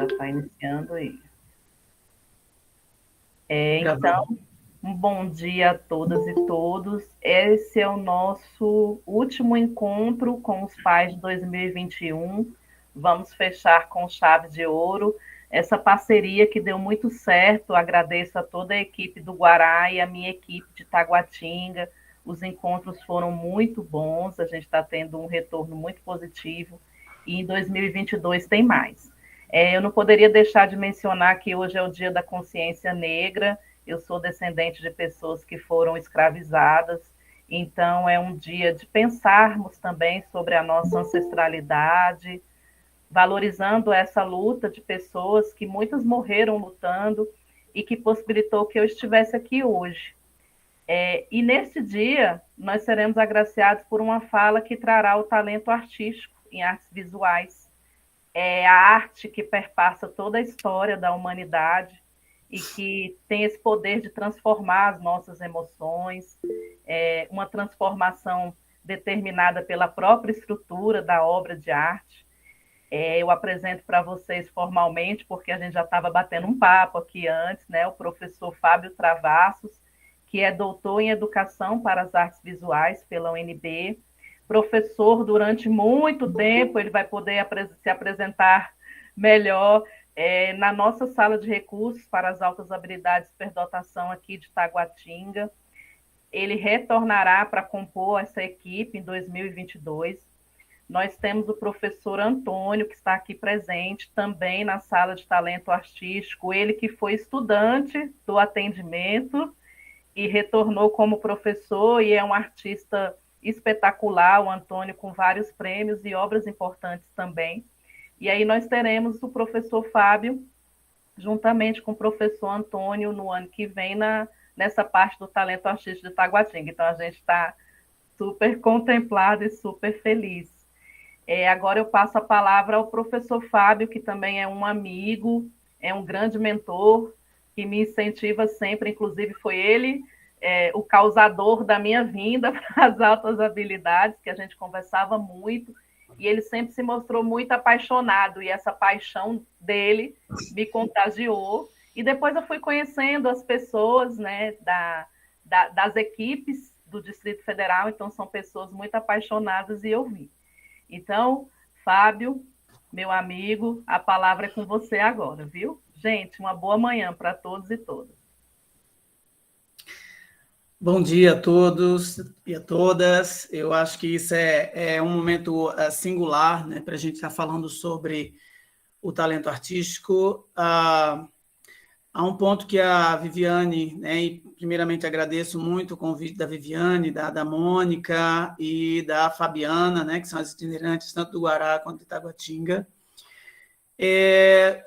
ainda está iniciando aí. Gravando. Então, um bom dia a todas e todos. Esse é o nosso último encontro com os pais de 2021. Vamos fechar com chave de ouro essa parceria que deu muito certo. Agradeço a toda a equipe do Guará e a minha equipe de Taguatinga. Os encontros foram muito bons, a gente está tendo um retorno muito positivo e em 2022 tem mais. Eu não poderia deixar de mencionar que hoje é o Dia da Consciência Negra. Eu sou descendente de pessoas que foram escravizadas, então é um dia de pensarmos também sobre a nossa ancestralidade, valorizando essa luta de pessoas que muitas morreram lutando e que possibilitou que eu estivesse aqui hoje. E nesse dia, nós seremos agraciados por uma fala que trará o talento artístico em artes visuais. É a arte que perpassa toda a história da humanidade e que tem esse poder de transformar as nossas emoções, uma transformação determinada pela própria estrutura da obra de arte. Eu apresento para vocês formalmente, porque a gente já estava batendo um papo aqui antes, né? O professor Fábio Travassos, que é doutor em Educação para as Artes Visuais pela UNB, professor durante muito tempo, ele vai poder se apresentar melhor na nossa sala de recursos para as altas habilidades de superdotação aqui de Taguatinga. Ele retornará para compor essa equipe em 2022. Nós temos o professor Antônio, que está aqui presente, também na sala de talento artístico, ele que foi estudante do atendimento e retornou como professor e é um artista espetacular, o Antônio, com vários prêmios e obras importantes também. E aí nós teremos o professor Fábio, juntamente com o professor Antônio, no ano que vem, nessa parte do talento artístico de Taguatinga. Então, a gente está super contemplado e super feliz. Agora eu passo a palavra ao professor Fábio, que também é um amigo, é um grande mentor, que me incentiva sempre, inclusive foi ele o causador da minha vinda para as altas habilidades, que a gente conversava muito, e ele sempre se mostrou muito apaixonado, e essa paixão dele me contagiou, e depois eu fui conhecendo as pessoas, né, das equipes do Distrito Federal, então são pessoas muito apaixonadas, e eu vi. Então, Fábio, meu amigo, a palavra é com você agora, viu? Gente, uma boa manhã para todos e todas. Bom dia a todos e a todas. Eu acho que isso é um momento singular, né, para a gente estar falando sobre o talento artístico. Há um ponto que a Viviane, né, e primeiramente agradeço muito o convite da Viviane, da Mônica e da Fabiana, né, que são as itinerantes tanto do Guará quanto de Taguatinga.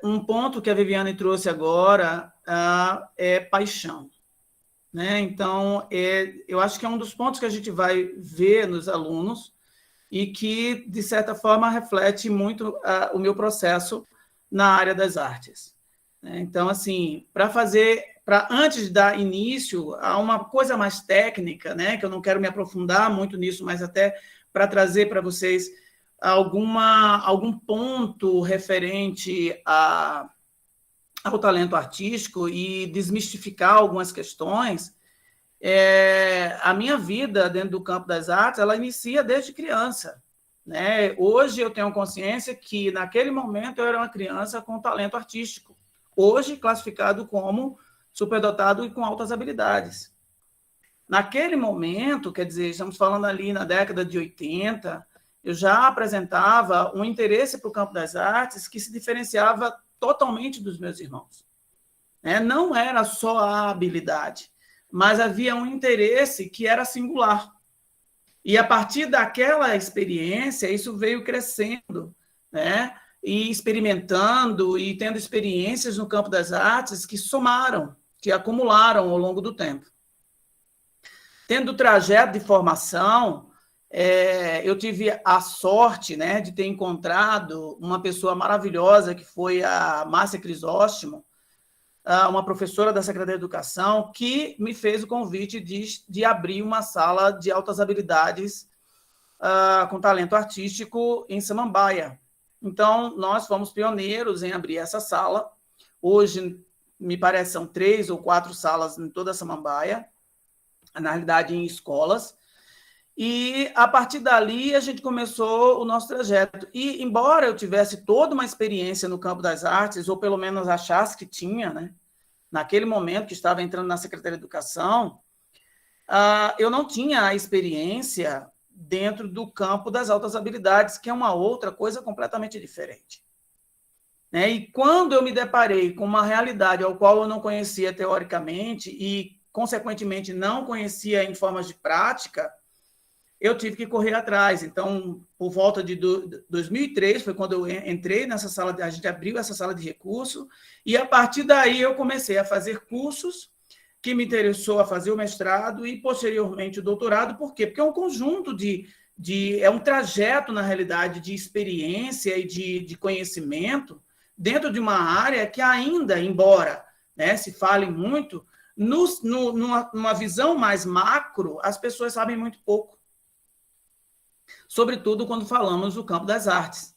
Um ponto que a Viviane trouxe agora é paixão. Né? Então, eu acho que é um dos pontos que a gente vai ver nos alunos e que, de certa forma, reflete muito o meu processo na área das artes. Né? Então, assim, antes de dar início a uma coisa mais técnica, né, que eu não quero me aprofundar muito nisso, mas até para trazer para vocês algum ponto referente ao talento artístico e desmistificar algumas questões, a minha vida dentro do campo das artes, ela inicia desde criança. Né? Hoje eu tenho consciência que, naquele momento, eu era uma criança com talento artístico, hoje classificado como superdotado e com altas habilidades. Naquele momento, quer dizer, estamos falando ali na década de 80, eu já apresentava um interesse para o campo das artes que se diferenciava totalmente dos meus irmãos. Não era só a habilidade, mas havia um interesse que era singular. E a partir daquela experiência, isso veio crescendo, né? E experimentando e tendo experiências no campo das artes que somaram, que acumularam ao longo do tempo. Tendo o trajeto de formação, eu tive a sorte, né, de ter encontrado uma pessoa maravilhosa, que foi a Márcia Crisóstomo, uma professora da Secretaria de Educação, que me fez o convite de abrir uma sala de altas habilidades com talento artístico em Samambaia. Então, nós fomos pioneiros em abrir essa sala. Hoje, me parece, são 3 ou 4 salas em toda a Samambaia, na realidade, em escolas. E, a partir dali, a gente começou o nosso trajeto. E, embora eu tivesse toda uma experiência no campo das artes, ou pelo menos achasse que tinha, né, naquele momento que estava entrando na Secretaria de Educação, eu não tinha a experiência dentro do campo das altas habilidades, que é uma outra coisa completamente diferente. Né? E quando eu me deparei com uma realidade ao qual eu não conhecia teoricamente e, consequentemente, não conhecia em formas de prática, eu tive que correr atrás. Então, por volta de 2003, foi quando eu entrei nessa sala, a gente abriu essa sala de recurso, e a partir daí eu comecei a fazer cursos, que me interessou a fazer o mestrado e, posteriormente, o doutorado. Por quê? Porque é um conjunto é um trajeto, na realidade, de experiência e de conhecimento dentro de uma área que ainda, embora, né, se fale muito, numa visão mais macro, as pessoas sabem muito pouco. Sobretudo quando falamos do campo das artes,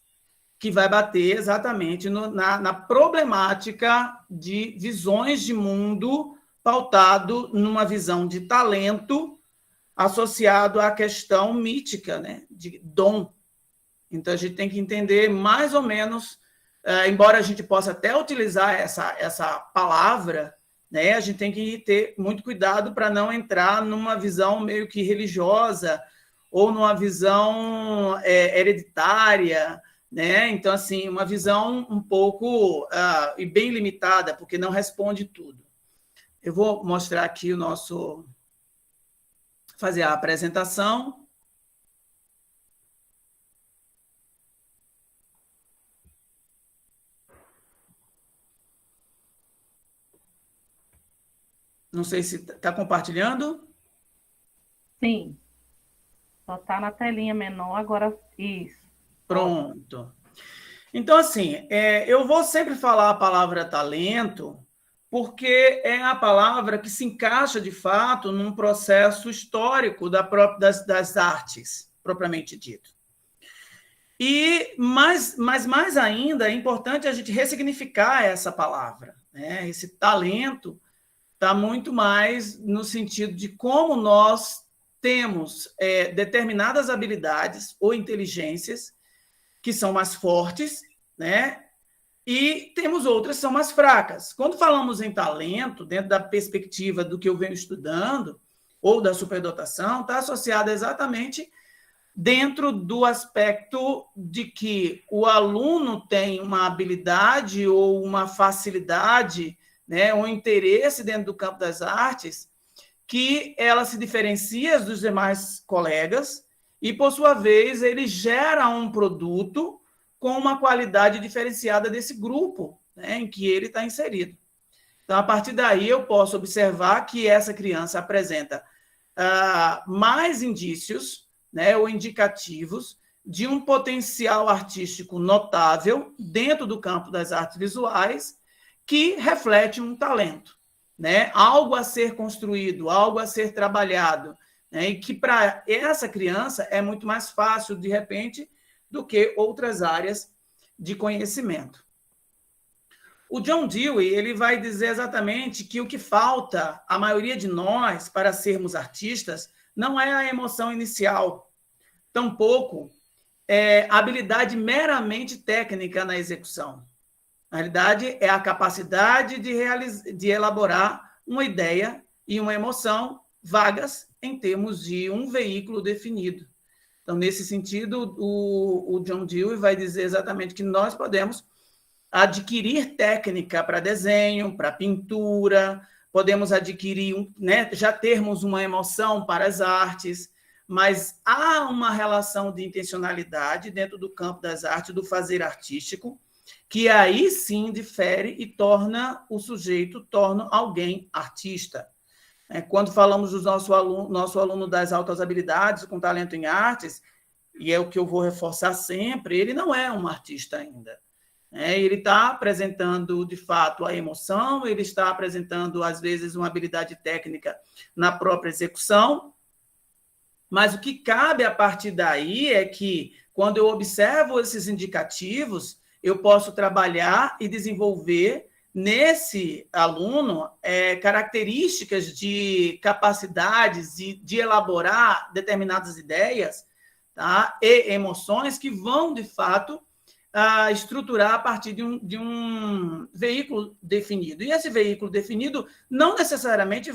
que vai bater exatamente na problemática de visões de mundo pautado numa visão de talento associado à questão mítica, né, de dom. Então, a gente tem que entender mais ou menos, embora a gente possa até utilizar essa palavra, né, a gente tem que ter muito cuidado para não entrar numa visão meio que religiosa ou numa visão hereditária, né? Então, assim, uma visão um pouco e bem limitada, porque não responde tudo. Eu vou mostrar aqui fazer a apresentação. Não sei se está compartilhando. Sim. Só está na telinha menor, agora isso. Pronto. Então, assim, eu vou sempre falar a palavra talento, porque é a palavra que se encaixa, de fato, num processo histórico das artes, propriamente dito. Mas mais ainda, é importante a gente ressignificar essa palavra. Né? Esse talento está muito mais no sentido de como nós temos determinadas habilidades ou inteligências que são mais fortes, né? E temos outras que são mais fracas. Quando falamos em talento, dentro da perspectiva do que eu venho estudando, ou da superdotação, está associada exatamente dentro do aspecto de que o aluno tem uma habilidade ou uma facilidade, né, um interesse dentro do campo das artes, que ela se diferencia dos demais colegas e, por sua vez, ele gera um produto com uma qualidade diferenciada desse grupo, né, em que ele está inserido. Então, a partir daí, eu posso observar que essa criança apresenta mais indícios, né, ou indicativos de um potencial artístico notável dentro do campo das artes visuais que reflete um talento, né, algo a ser construído, algo a ser trabalhado, né, e que para essa criança é muito mais fácil, de repente, do que outras áreas de conhecimento. O John Dewey ele vai dizer exatamente que o que falta à maioria de nós para sermos artistas não é a emoção inicial, tampouco a habilidade meramente técnica na execução. Na realidade, é a capacidade de elaborar uma ideia e uma emoção vagas em termos de um veículo definido. Então, nesse sentido, o John Dewey vai dizer exatamente que nós podemos adquirir técnica para desenho, para pintura, podemos adquirir, né, já termos uma emoção para as artes, mas há uma relação de intencionalidade dentro do campo das artes, do fazer artístico, que aí sim difere e torna alguém artista. Quando falamos do nosso aluno das altas habilidades, com talento em artes, e é o que eu vou reforçar sempre, ele não é um artista ainda. Ele está apresentando, de fato, a emoção, ele está apresentando, às vezes, uma habilidade técnica na própria execução, mas o que cabe a partir daí é que, quando eu observo esses indicativos, eu posso trabalhar e desenvolver nesse aluno características de capacidades de elaborar determinadas ideias, tá? E emoções que vão, de fato, estruturar a partir de um veículo definido. E esse veículo definido não necessariamente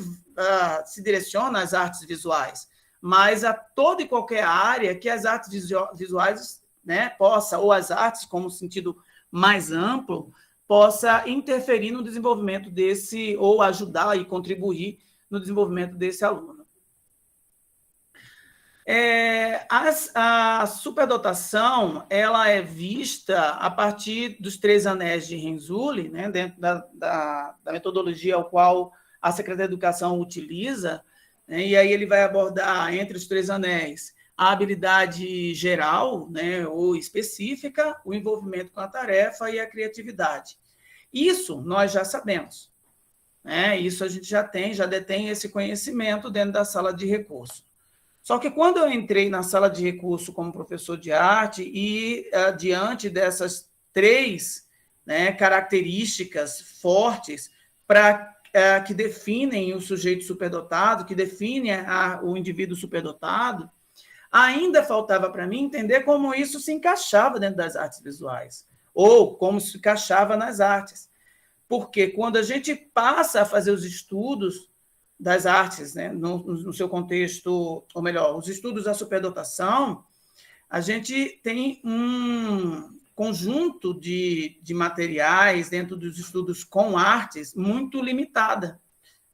se direciona às artes visuais, mas a toda e qualquer área que as artes visuais, né, possa, ou as artes como sentido mais amplo, possa interferir no desenvolvimento desse, ou ajudar e contribuir no desenvolvimento desse aluno. A superdotação, ela é vista a partir dos 3 anéis de Renzulli, né, dentro da metodologia ao qual a Secretaria de Educação utiliza, né, e aí ele vai abordar, entre os 3 anéis, a habilidade geral, né, ou específica, o envolvimento com a tarefa e a criatividade. Isso nós já sabemos, né? Isso a gente já detém esse conhecimento dentro da sala de recurso. Só que quando eu entrei na sala de recurso como professor de arte e diante dessas 3, né, características fortes que definem o sujeito superdotado, que definem o indivíduo superdotado, ainda faltava para mim entender como isso se encaixava dentro das artes visuais, ou como se encaixava nas artes. Porque quando a gente passa a fazer os estudos das artes, né, no seu contexto, ou melhor, os estudos da superdotação, a gente tem um conjunto de materiais dentro dos estudos com artes muito limitada.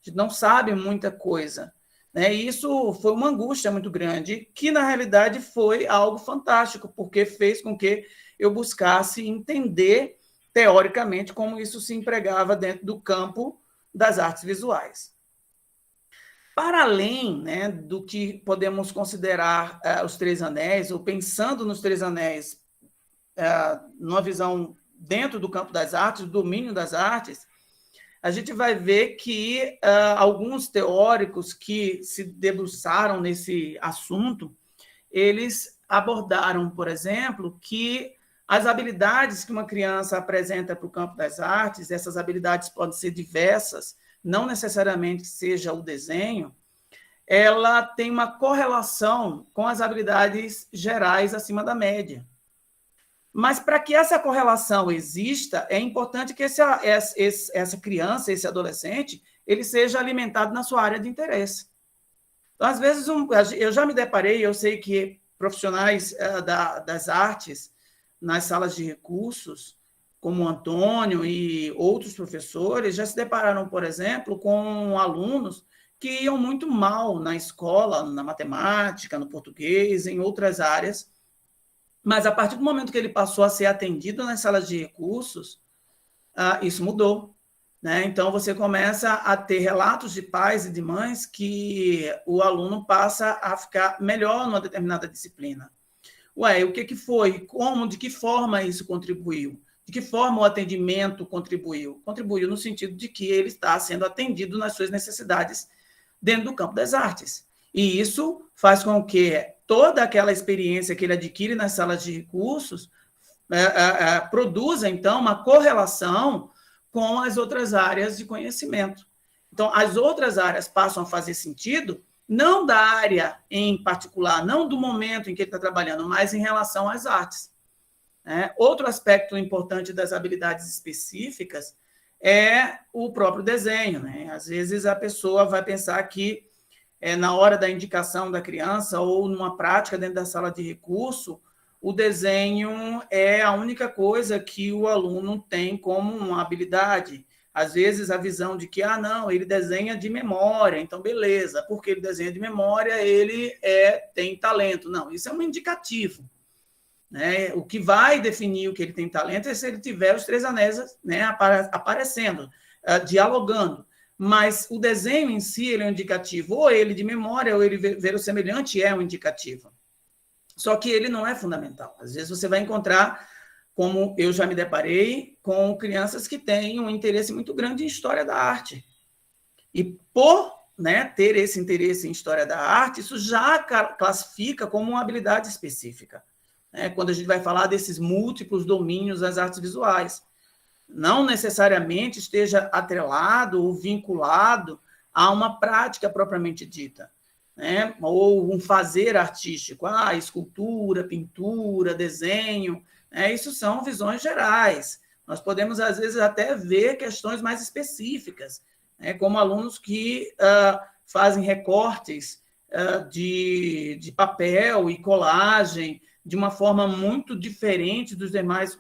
A gente não sabe muita coisa. Né? E isso foi uma angústia muito grande, que, na realidade, foi algo fantástico, porque fez com que eu buscasse entender, teoricamente, como isso se empregava dentro do campo das artes visuais. Para além, né, do que podemos considerar os 3 anéis, ou pensando nos 3 anéis, numa visão dentro do campo das artes, do domínio das artes, a gente vai ver que alguns teóricos que se debruçaram nesse assunto, eles abordaram, por exemplo, que as habilidades que uma criança apresenta para o campo das artes, essas habilidades podem ser diversas, não necessariamente seja o desenho, ela tem uma correlação com as habilidades gerais acima da média. Mas para que essa correlação exista, é importante que essa criança, esse adolescente, ele seja alimentado na sua área de interesse. Então, às vezes, eu já me deparei, eu sei que profissionais das artes, nas salas de recursos, como o Antônio e outros professores, já se depararam, por exemplo, com alunos que iam muito mal na escola, na matemática, no português, em outras áreas, mas a partir do momento que ele passou a ser atendido nas salas de recursos, isso mudou. Né? Então, você começa a ter relatos de pais e de mães que o aluno passa a ficar melhor numa determinada disciplina. Ué, o que foi? Como, de que forma isso contribuiu? De que forma o atendimento contribuiu? Contribuiu no sentido de que ele está sendo atendido nas suas necessidades dentro do campo das artes. E isso faz com que toda aquela experiência que ele adquire nas salas de recursos produza, então, uma correlação com as outras áreas de conhecimento. Então, as outras áreas passam a fazer sentido, não da área em particular, não do momento em que ele está trabalhando, mas em relação às artes. Outro aspecto importante das habilidades específicas é o próprio desenho. Né? Às vezes, a pessoa vai pensar que, na hora da indicação da criança ou numa prática dentro da sala de recurso, o desenho é a única coisa que o aluno tem como uma habilidade. Às vezes, a visão de que, não, ele desenha de memória, então, beleza, porque ele desenha de memória, ele tem talento. Não, isso é um indicativo. Né? O que vai definir o que ele tem talento é se ele tiver os 3 anéis, né, aparecendo, dialogando. Mas o desenho em si ele é um indicativo, ou ele de memória, ou ele verossemelhante é um indicativo. Só que ele não é fundamental. Às vezes você vai encontrar, como eu já me deparei, com crianças que têm um interesse muito grande em história da arte. E por ter esse interesse em história da arte, isso já classifica como uma habilidade específica. né, quando a gente vai falar desses múltiplos domínios das artes visuais. Não necessariamente esteja atrelado ou vinculado a uma prática propriamente dita, né? Ou um fazer artístico, escultura, pintura, desenho, né? Isso são visões gerais. Nós podemos, às vezes, até ver questões mais específicas, né? Como alunos que fazem recortes de papel e colagem de uma forma muito diferente dos demais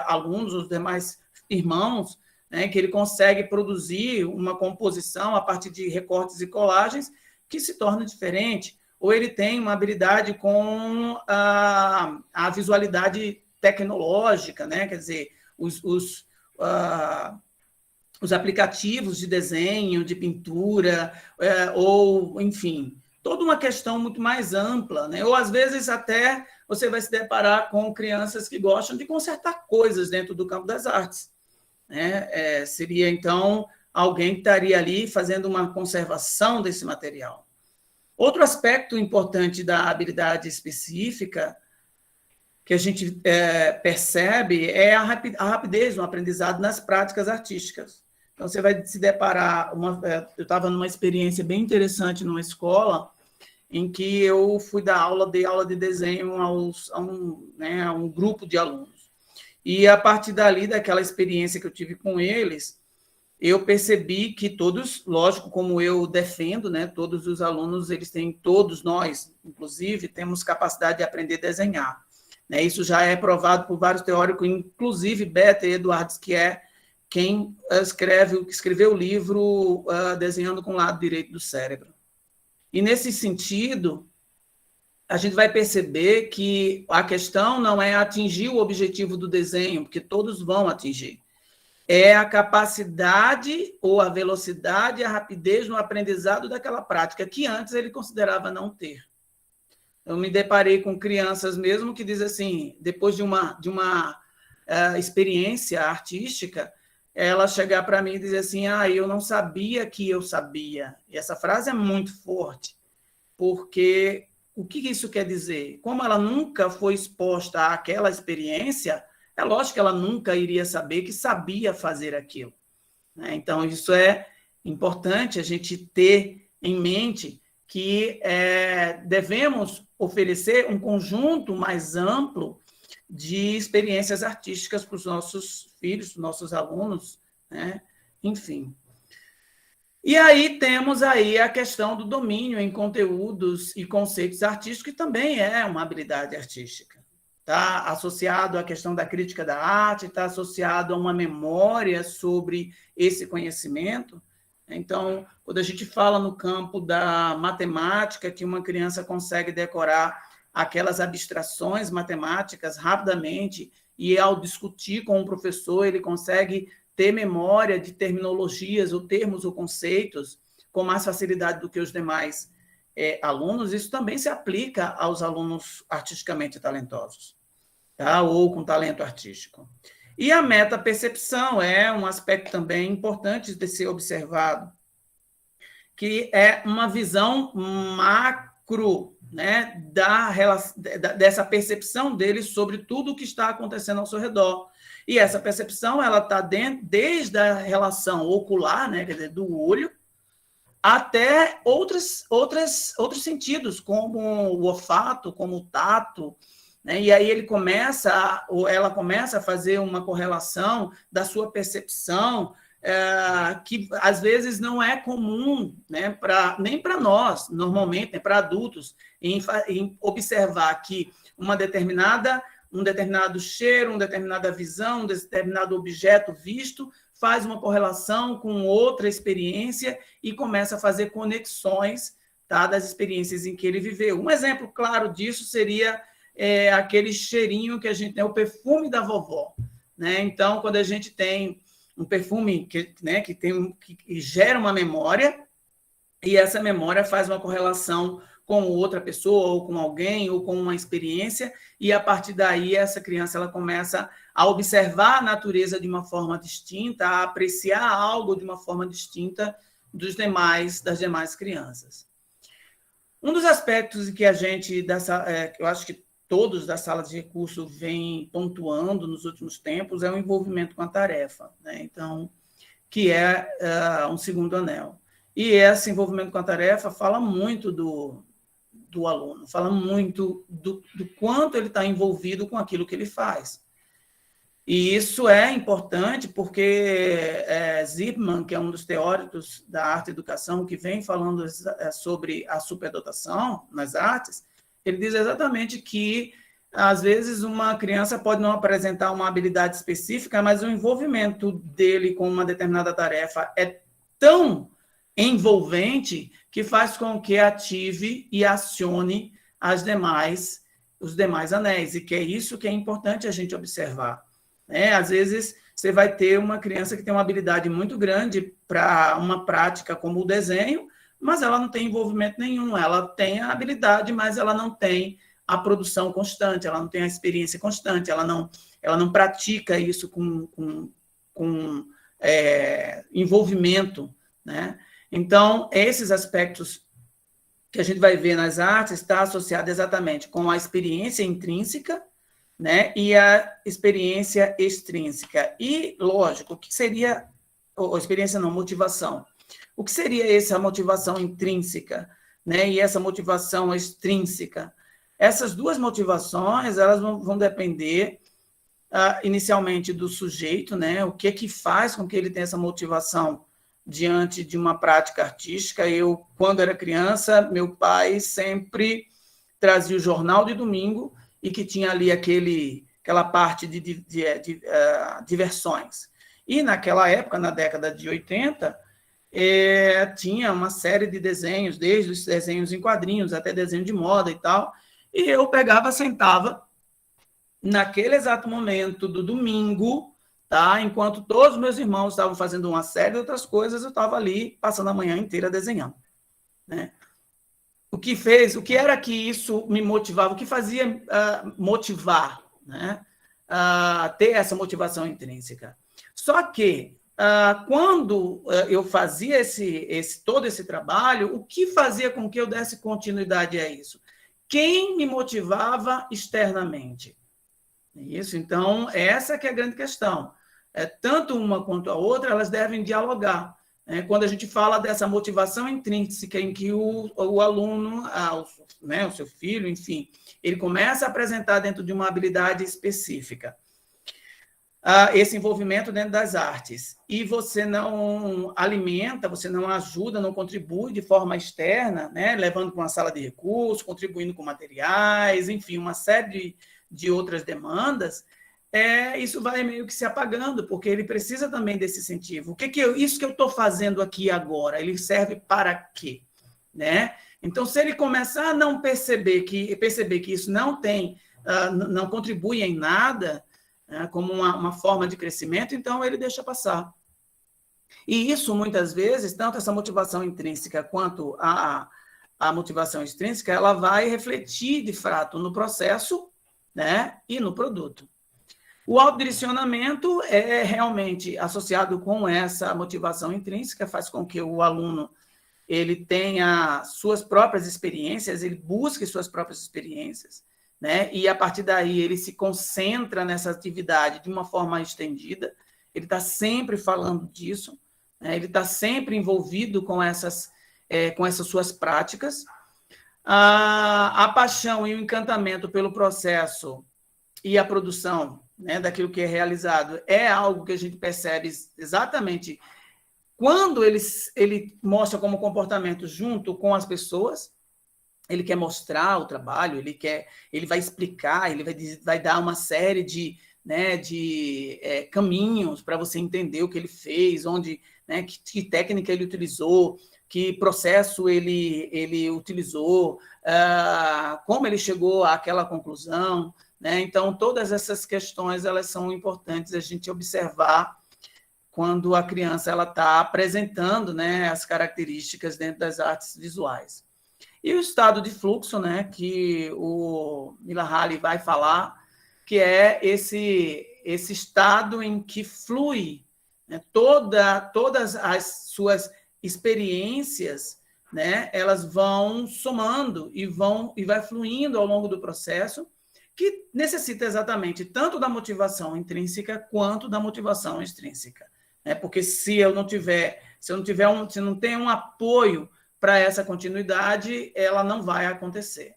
alunos, os demais irmãos, né, que ele consegue produzir uma composição a partir de recortes e colagens que se torna diferente, ou ele tem uma habilidade com a visualidade tecnológica, né, quer dizer, os aplicativos de desenho, de pintura, ou, enfim, toda uma questão muito mais ampla, né? Ou, às vezes, até você vai se deparar com crianças que gostam de consertar coisas dentro do campo das artes, né? Seria, então, alguém que estaria ali fazendo uma conservação desse material. Outro aspecto importante da habilidade específica que a gente percebe é a rapidez no aprendizado nas práticas artísticas. Então, você vai se deparar... eu estava numa experiência bem interessante numa escola em que eu dei aula de desenho a um grupo de alunos. E, a partir dali, daquela experiência que eu tive com eles, eu percebi que todos, lógico, como eu defendo, né, todos os alunos, todos nós, inclusive, temos capacidade de aprender a desenhar. Né? Isso já é provado por vários teóricos, inclusive Better Edwards, que é quem escreveu o livro Desenhando com o Lado Direito do Cérebro. E, nesse sentido, a gente vai perceber que a questão não é atingir o objetivo do desenho, porque todos vão atingir. É a capacidade ou a velocidade, a rapidez no aprendizado daquela prática, que antes ele considerava não ter. Eu me deparei com crianças mesmo que dizem assim, depois de uma experiência artística, ela chegar para mim e dizer assim, eu não sabia que eu sabia. E essa frase é muito forte, porque o que isso quer dizer? Como ela nunca foi exposta àquela experiência, é lógico que ela nunca iria saber que sabia fazer aquilo. Né? Então, isso é importante a gente ter em mente que devemos oferecer um conjunto mais amplo de experiências artísticas para os nossos filhos, para os nossos alunos, né? Enfim. E aí temos aí a questão do domínio em conteúdos e conceitos artísticos, que também é uma habilidade artística. Está associado à questão da crítica da arte, está associado a uma memória sobre esse conhecimento. Então, quando a gente fala no campo da matemática, que uma criança consegue decorar aquelas abstrações matemáticas rapidamente, e ao discutir com o professor, ele consegue ter memória de terminologias, ou termos ou conceitos, com mais facilidade do que os demais alunos, isso também se aplica aos alunos artisticamente talentosos, tá? Ou com talento artístico. E a metapercepção é um aspecto também importante de ser observado, que é uma visão macro, né, dessa percepção dele sobre tudo o que está acontecendo ao seu redor. E essa percepção ela está desde a relação ocular, né, quer dizer, do olho, até outros sentidos, como o olfato, como o tato, né? E aí ela começa a fazer uma correlação da sua percepção, que às vezes não é comum, né, nem para nós, normalmente, né, para adultos, em observar que um determinado cheiro, uma determinada visão, um determinado objeto visto faz uma correlação com outra experiência e começa a fazer conexões, tá, das experiências em que ele viveu. Um exemplo claro disso seria aquele cheirinho que a gente tem, o perfume da vovó. Né? Então, quando a gente tem um perfume que gera uma memória, e essa memória faz uma correlação com outra pessoa, ou com alguém, ou com uma experiência, e a partir daí essa criança ela começa a observar a natureza de uma forma distinta, a apreciar algo de uma forma distinta das demais crianças. Um dos aspectos que a gente, eu acho que todos da sala de recurso vêm pontuando nos últimos tempos, é o envolvimento com a tarefa, né? Então, que é um segundo anel. E esse envolvimento com a tarefa fala muito do aluno, fala muito do quanto ele está envolvido com aquilo que ele faz. E isso é importante porque Zipman, que é um dos teóricos da arte e educação, que vem falando sobre a superdotação nas artes, ele diz exatamente que, às vezes, uma criança pode não apresentar uma habilidade específica, mas o envolvimento dele com uma determinada tarefa é tão envolvente que faz com que ative e acione os demais anéis, e que é isso que é importante a gente observar. Às vezes, você vai ter uma criança que tem uma habilidade muito grande para uma prática como o desenho, mas ela não tem envolvimento nenhum. Ela tem a habilidade, mas ela não tem a produção constante, ela não tem a experiência constante, ela não pratica isso com envolvimento, né? Então, esses aspectos que a gente vai ver nas artes está associado exatamente com a experiência intrínseca, né, e a experiência extrínseca. E, lógico, o que seria... Ou experiência não, motivação. O que seria essa motivação intrínseca, né, e essa motivação extrínseca? Essas duas motivações, elas vão depender inicialmente do sujeito, né, o que faz com que ele tenha essa motivação diante de uma prática artística. Eu, quando era criança, meu pai sempre trazia o jornal de domingo e que tinha ali aquela parte de diversões. E naquela época, na década de 80, tinha uma série de desenhos, desde os desenhos em quadrinhos até desenho de moda e tal, e eu pegava, sentava naquele exato momento do domingo, tá? Enquanto todos os meus irmãos estavam fazendo uma série de outras coisas, eu estava ali passando a manhã inteira desenhando, né? O que era que isso me motivava, o que fazia motivar, né? Ter essa motivação intrínseca. Só que, quando eu fazia todo esse trabalho, o que fazia com que eu desse continuidade a isso? Quem me motivava externamente? Isso, então, essa que é a grande questão. Tanto uma quanto a outra, elas devem dialogar. Quando a gente fala dessa motivação intrínseca, em que o aluno, o seu filho, enfim, ele começa a apresentar dentro de uma habilidade específica esse envolvimento dentro das artes, e você não alimenta, você não ajuda, não contribui de forma externa, né, levando para uma sala de recursos, contribuindo com materiais, enfim, uma série de outras demandas, isso vai meio que se apagando, porque ele precisa também desse incentivo. Isso que eu estou fazendo aqui agora, ele serve para quê? Né? Então, se ele começar a não perceber que isso não contribui em nada, como uma forma de crescimento, então ele deixa passar. E isso, muitas vezes, tanto essa motivação intrínseca quanto a motivação extrínseca, ela vai refletir, de fato, no processo, né, e no produto. O autodirecionamento é realmente associado com essa motivação intrínseca, faz com que o aluno ele tenha suas próprias experiências, ele busque suas próprias experiências, né? E, a partir daí, ele se concentra nessa atividade de uma forma estendida, ele está sempre falando disso, né? Ele está sempre envolvido com essas suas práticas. A paixão e o encantamento pelo processo e a produção, né, daquilo que é realizado é algo que a gente percebe exatamente quando ele mostra como comportamento junto com as pessoas. Ele quer mostrar o trabalho, ele vai explicar, ele vai dar uma série de caminhos para você entender o que ele fez, onde, né, que técnica ele utilizou, que processo ele utilizou, como ele chegou àquela conclusão, né? Então, todas essas questões elas são importantes a gente observar quando a criança está apresentando, né, as características dentro das artes visuais. E o estado de fluxo, né, que o Mihaly vai falar, que é esse estado em que flui, né, todas as suas experiências, né, elas vão somando e vai fluindo ao longo do processo, que necessita exatamente tanto da motivação intrínseca quanto da motivação extrínseca, né? Porque se não tem um apoio para essa continuidade, ela não vai acontecer.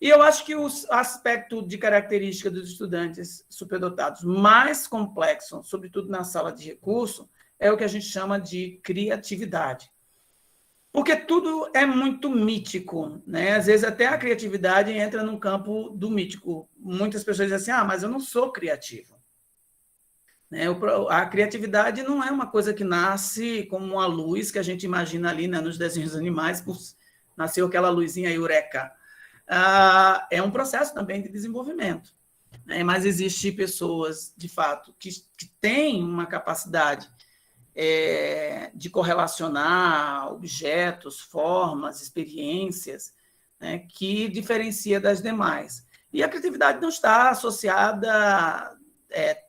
E eu acho que o aspecto de característica dos estudantes superdotados mais complexo, sobretudo na sala de recurso, é o que a gente chama de criatividade. Porque tudo é muito mítico, né? Às vezes até a criatividade entra no campo do mítico. Muitas pessoas dizem assim, mas eu não sou criativo. Né? A criatividade não é uma coisa que nasce como uma luz que a gente imagina ali, né, nos desenhos animais, nasceu aquela luzinha eureka. É um processo também de desenvolvimento, né? Mas existem pessoas, de fato, que têm uma capacidade de correlacionar objetos, formas, experiências, né, que diferencia das demais. E a criatividade não está associada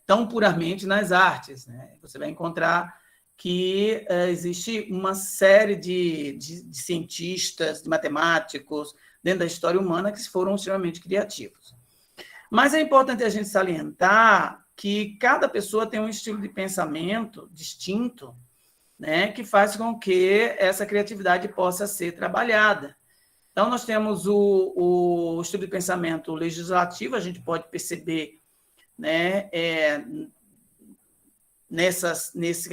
tão puramente nas artes, né? Você vai encontrar que existe uma série de cientistas, de matemáticos, dentro da história humana, que foram extremamente criativos. Mas é importante a gente salientar que cada pessoa tem um estilo de pensamento distinto, né, que faz com que essa criatividade possa ser trabalhada. Então, nós temos o estilo de pensamento legislativo, a gente pode perceber, né, é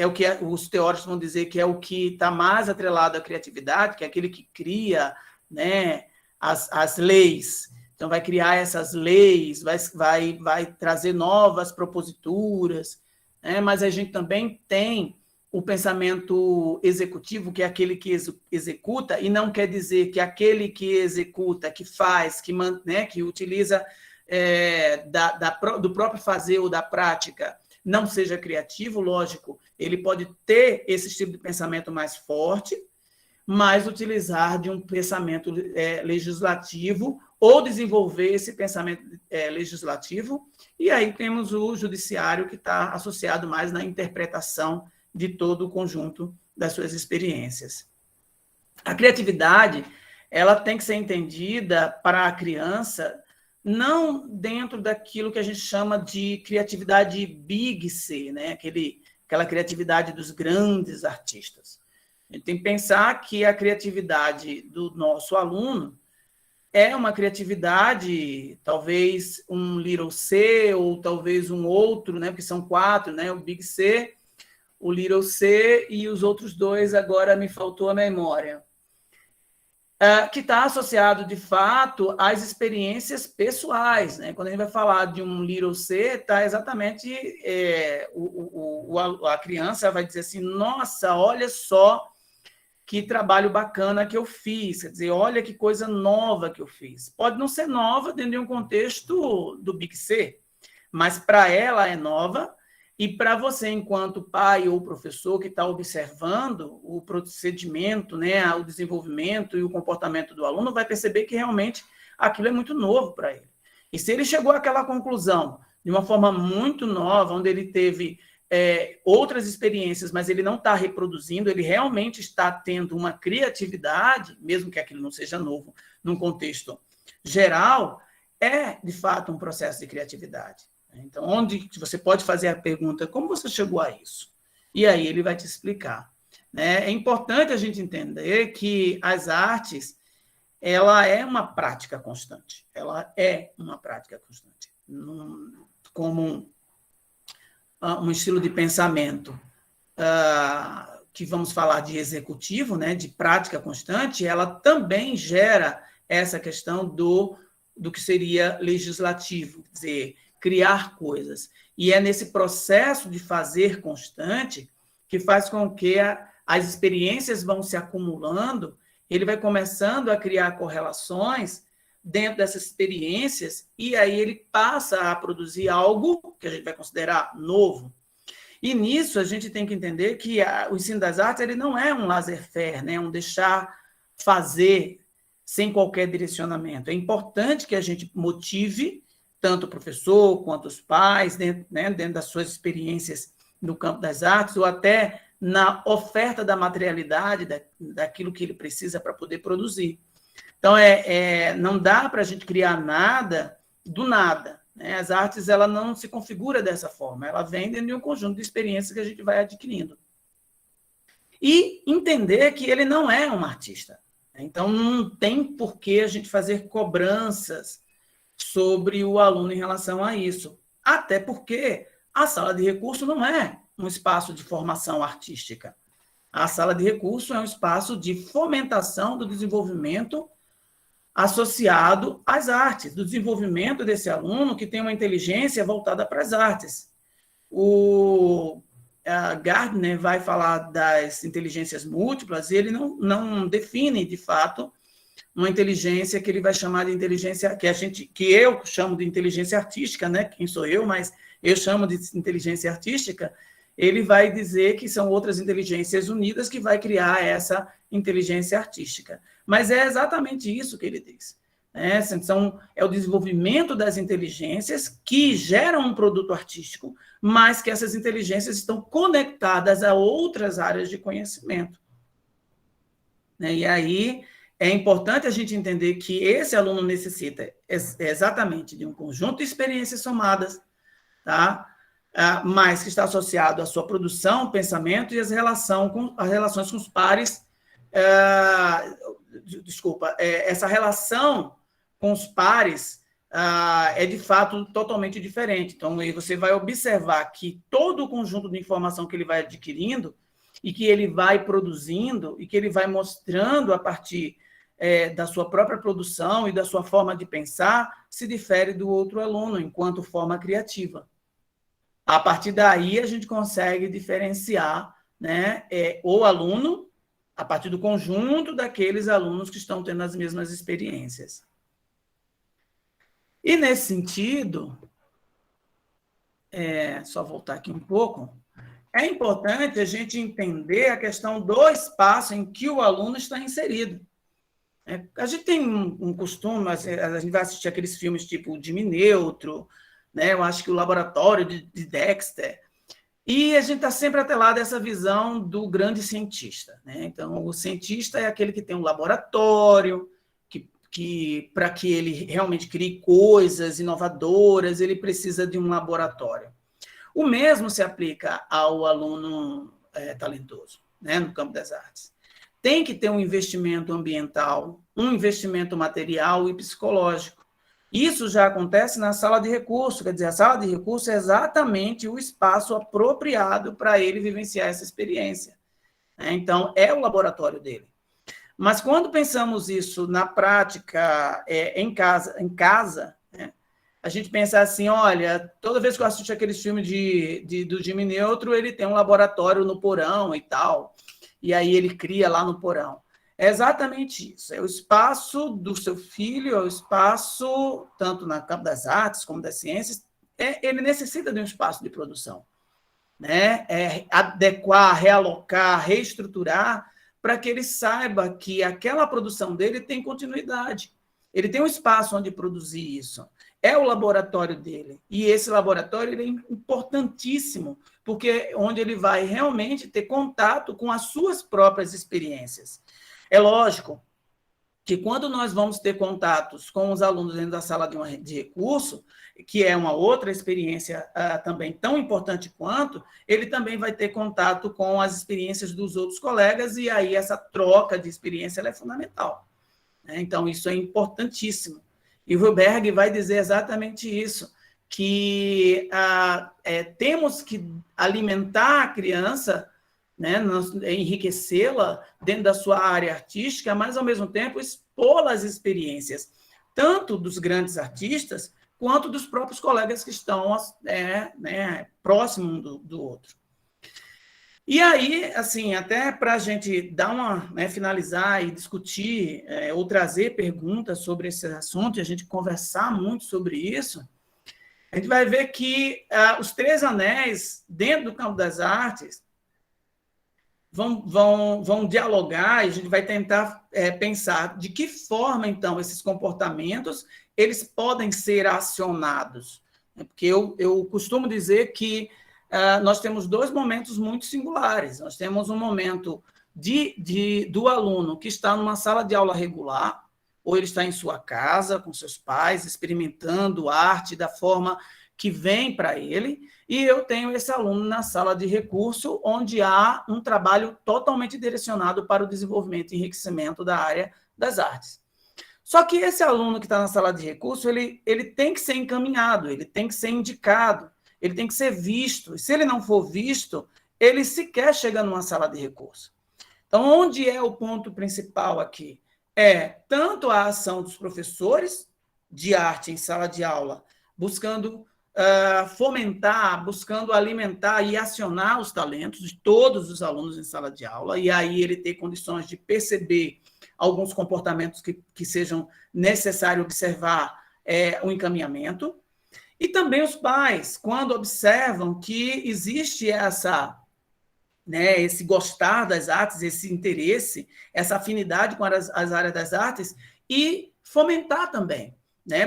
o que os teóricos vão dizer que é o que está mais atrelado à criatividade, que é aquele que cria, né, as leis. Então, vai criar essas leis, vai trazer novas proposituras, né? Mas a gente também tem o pensamento executivo, que é aquele que executa, e não quer dizer que aquele que executa, que faz, né, que utiliza do próprio fazer ou da prática, não seja criativo, lógico, ele pode ter esse tipo de pensamento mais forte, mas utilizar de um pensamento legislativo ou desenvolver esse pensamento legislativo, e aí temos o judiciário que está associado mais na interpretação de todo o conjunto das suas experiências. A criatividade, ela tem que ser entendida para a criança não dentro daquilo que a gente chama de criatividade Big C, né? Aquela criatividade dos grandes artistas. A gente tem que pensar que a criatividade do nosso aluno é uma criatividade, talvez um Little C, ou talvez um outro, né? Porque são 4, né? O Big C, o Little C e os outros 2, agora me faltou a memória. Que está associado, de fato, às experiências pessoais, né? Quando a gente vai falar de um Little C, está exatamente a criança vai dizer assim, nossa, olha só que trabalho bacana que eu fiz, quer dizer, olha que coisa nova que eu fiz. Pode não ser nova dentro de um contexto do Big C, mas para ela é nova, e para você, enquanto pai ou professor que está observando o procedimento, né, o desenvolvimento e o comportamento do aluno, vai perceber que realmente aquilo é muito novo para ele. E se ele chegou àquela conclusão de uma forma muito nova, onde ele teve outras experiências, mas ele não está reproduzindo, ele realmente está tendo uma criatividade, mesmo que aquilo não seja novo, num contexto geral, é, de fato, um processo de criatividade. Então, onde você pode fazer a pergunta, como você chegou a isso? E aí ele vai te explicar. Né? É importante a gente entender que as artes, ela é uma prática constante. Ela é uma prática constante. Como um estilo de pensamento que vamos falar de executivo, né, de prática constante, ela também gera essa questão do que seria legislativo, quer dizer, criar coisas. E é nesse processo de fazer constante que faz com que as experiências vão se acumulando, ele vai começando a criar correlações dentro dessas experiências, e aí ele passa a produzir algo que a gente vai considerar novo. E nisso a gente tem que entender que o ensino das artes ele não é um laissez-faire, né? Um deixar fazer sem qualquer direcionamento. É importante que a gente motive tanto o professor quanto os pais, dentro das suas experiências no campo das artes, ou até na oferta da materialidade, daquilo que ele precisa para poder produzir. Então, não dá para a gente criar nada do nada, né? As artes, ela não se configura dessa forma, ela vem dentro de um conjunto de experiências que a gente vai adquirindo. E entender que ele não é um artista. Então, não tem por que a gente fazer cobranças sobre o aluno em relação a isso. Até porque a sala de recurso não é um espaço de formação artística. A sala de recurso é um espaço de fomentação do desenvolvimento associado às artes, do desenvolvimento desse aluno que tem uma inteligência voltada para as artes. O Gardner vai falar das inteligências múltiplas e ele não define, de fato, uma inteligência que ele vai chamar de inteligência, que eu chamo de inteligência artística, né? Quem sou eu, mas eu chamo de inteligência artística. Ele vai dizer que são outras inteligências unidas que vai criar essa inteligência artística. Mas é exatamente isso que ele diz. Né? É o desenvolvimento das inteligências que geram um produto artístico, mas que essas inteligências estão conectadas a outras áreas de conhecimento. Né? E aí é importante a gente entender que esse aluno necessita exatamente de um conjunto de experiências somadas, tá? Mas que está associado à sua produção, pensamento e as relações com os pares. Essa relação com os pares é, de fato, totalmente diferente. Então, aí você vai observar que todo o conjunto de informação que ele vai adquirindo e que ele vai produzindo e que ele vai mostrando a partir da sua própria produção e da sua forma de pensar se difere do outro aluno enquanto forma criativa. A partir daí, a gente consegue diferenciar, né, o aluno a partir do conjunto daqueles alunos que estão tendo as mesmas experiências. E, nesse sentido, só voltar aqui um pouco, é importante a gente entender a questão do espaço em que o aluno está inserido. A gente tem um costume, a gente vai assistir aqueles filmes tipo Jimmy Neutron, né? Eu acho que o Laboratório de Dexter, e a gente está sempre atrelado a essa visão do grande cientista. Né? Então, o cientista é aquele que tem um laboratório, que para que ele realmente crie coisas inovadoras, ele precisa de um laboratório. O mesmo se aplica ao aluno talentoso, né? No campo das artes. Tem que ter um investimento ambiental, um investimento material e psicológico. Isso já acontece na sala de recurso, quer dizer, a sala de recurso é exatamente o espaço apropriado para ele vivenciar essa experiência. Então, é o laboratório dele. Mas quando pensamos isso na prática, em casa, né, a gente pensa assim, olha, toda vez que eu assisto aqueles filmes do Jimmy Neutron, ele tem um laboratório no porão e tal, e aí ele cria lá no porão. É exatamente isso, é o espaço do seu filho, é o espaço, tanto no campo das artes como das ciências, ele necessita de um espaço de produção, né? Adequar, realocar, reestruturar, para que ele saiba que aquela produção dele tem continuidade. Ele tem um espaço onde produzir isso. É o laboratório dele. E esse laboratório ele é importantíssimo, porque é onde ele vai realmente ter contato com as suas próprias experiências. É lógico que quando nós vamos ter contatos com os alunos dentro da sala de recurso, que é uma outra experiência também tão importante quanto, ele também vai ter contato com as experiências dos outros colegas, e aí essa troca de experiência ela é fundamental. Né? Então, isso é importantíssimo. E o Wilberg vai dizer exatamente isso, que temos que alimentar a criança, né, enriquecê-la dentro da sua área artística, mas, ao mesmo tempo, expô-la às experiências, tanto dos grandes artistas, quanto dos próprios colegas que estão próximos do outro. E aí, assim, até para a gente dar finalizar e discutir ou trazer perguntas sobre esse assunto, e a gente conversar muito sobre isso, a gente vai ver que os 3 anéis, dentro do campo das artes, vão dialogar, e a gente vai tentar pensar de que forma, então, esses comportamentos eles podem ser acionados. Porque eu costumo dizer que nós temos 2 momentos muito singulares. Nós temos um momento do aluno que está numa sala de aula regular, ou ele está em sua casa, com seus pais, experimentando arte da forma que vem para ele, e eu tenho esse aluno na sala de recurso, onde há um trabalho totalmente direcionado para o desenvolvimento e enriquecimento da área das artes. Só que esse aluno que está na sala de recurso, ele tem que ser encaminhado, ele tem que ser indicado, ele tem que ser visto. E se ele não for visto, ele sequer chega numa sala de recurso. Então, onde é o ponto principal aqui? É tanto a ação dos professores de arte em sala de aula, buscando fomentar, buscando alimentar e acionar os talentos de todos os alunos em sala de aula, e aí ele ter condições de perceber alguns comportamentos que sejam necessários observar o encaminhamento, e também os pais, quando observam que existe esse gostar das artes, esse interesse, essa afinidade com as áreas das artes, e fomentar também,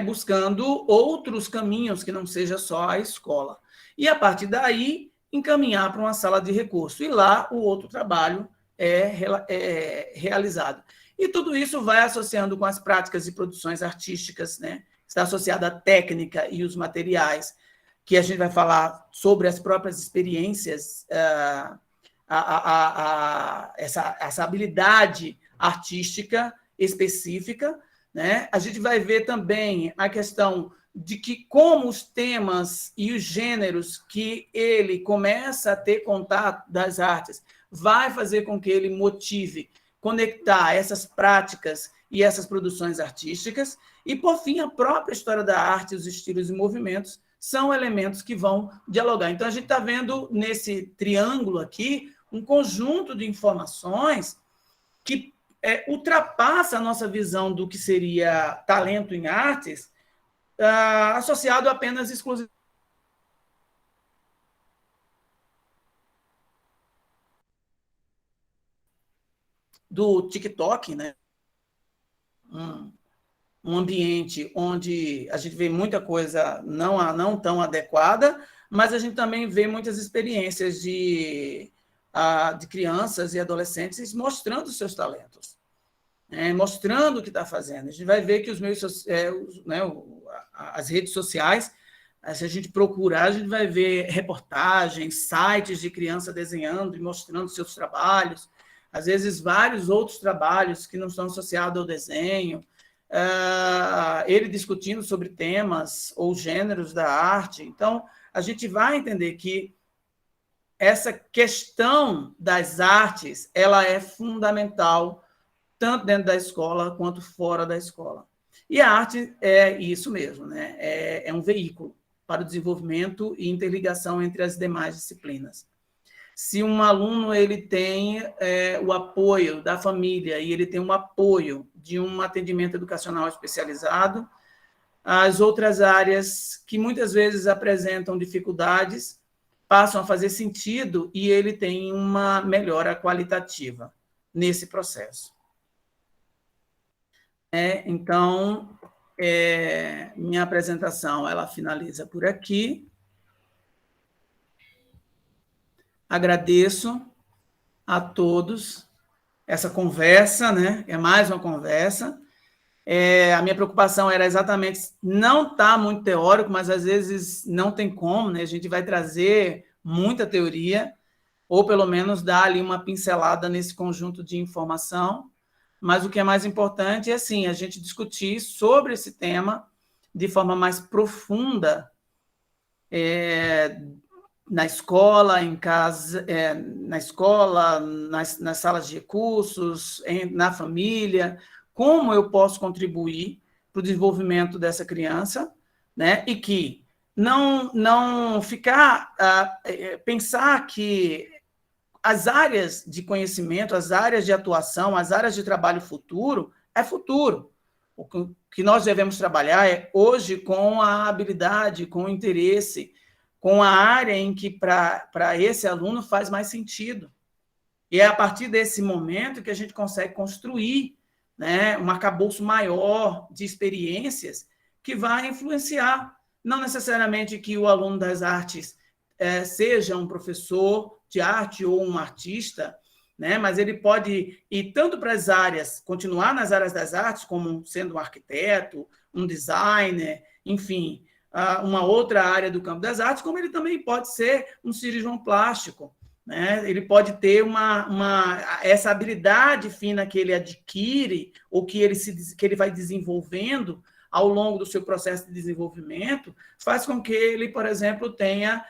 buscando outros caminhos que não seja só a escola. E, a partir daí, encaminhar para uma sala de recurso. E lá o outro trabalho é realizado. E tudo isso vai associando com as práticas de produções artísticas, está associado à técnica e os materiais, que a gente vai falar sobre as próprias experiências, essa habilidade artística específica, A gente vai ver também a questão de que como os temas e os gêneros que ele começa a ter contato das artes vai fazer com que ele motive conectar essas práticas e essas produções artísticas, e, por fim, a própria história da arte, os estilos e movimentos, são elementos que vão dialogar. Então, a gente está vendo nesse triângulo aqui um conjunto de informações que ultrapassa a nossa visão do que seria talento em artes, associado apenas exclusivamente do TikTok, um ambiente onde a gente vê muita coisa não tão adequada, mas a gente também vê muitas experiências de crianças e adolescentes mostrando seus talentos, mostrando o que está fazendo. A gente vai ver que os meios, as redes sociais, se a gente procurar, a gente vai ver reportagens, sites de criança desenhando e mostrando seus trabalhos, às vezes vários outros trabalhos que não estão associados ao desenho, ele discutindo sobre temas ou gêneros da arte. Então, a gente vai entender que essa questão das artes, ela é fundamental, tanto dentro da escola quanto fora da escola. E a arte é isso mesmo, é um veículo para o desenvolvimento e interligação entre as demais disciplinas. Se um aluno ele tem o apoio da família e ele tem um apoio de um atendimento educacional especializado, as outras áreas que muitas vezes apresentam dificuldades passam a fazer sentido e ele tem uma melhora qualitativa nesse processo. Então, minha apresentação ela finaliza por aqui. Agradeço a todos essa conversa, é mais uma conversa. A minha preocupação era exatamente não estar muito teórico, mas às vezes não tem como, a gente vai trazer muita teoria, ou pelo menos dar ali uma pincelada nesse conjunto de informação, mas o que é mais importante é, assim, a gente discutir sobre esse tema de forma mais profunda, na escola, em casa, na escola, nas salas de recursos, na família, como eu posso contribuir para o desenvolvimento dessa criança, e que não ficar, pensar que as áreas de conhecimento, as áreas de atuação, as áreas de trabalho futuro, é futuro. O que nós devemos trabalhar é hoje com a habilidade, com o interesse, com a área em que para esse aluno faz mais sentido. E é a partir desse momento que a gente consegue construir um arcabouço maior de experiências que vai influenciar, não necessariamente que o aluno das artes seja um professor de arte ou um artista, né? Mas ele pode ir tanto para as áreas, continuar nas áreas das artes, como sendo um arquiteto, um designer, enfim, uma outra área do campo das artes, como ele também pode ser um cirurgião plástico, né? Ele pode ter essa habilidade fina que ele adquire, ou que ele vai desenvolvendo ao longo do seu processo de desenvolvimento, faz com que ele, por exemplo, tenha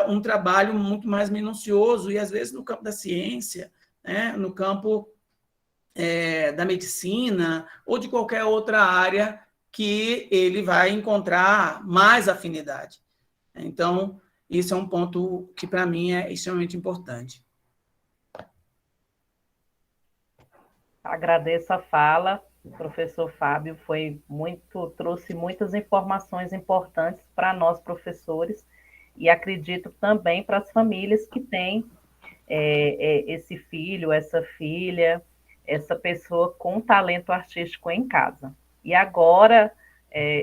um trabalho muito mais minucioso, e às vezes no campo da ciência, né? No campo da medicina, ou de qualquer outra área que ele vai encontrar mais afinidade. Então, isso é um ponto que, para mim, é extremamente importante. Agradeço a fala, o professor Fábio trouxe muitas informações importantes para nós, professores, e acredito também para as famílias que têm esse filho, essa filha, essa pessoa com talento artístico em casa. E agora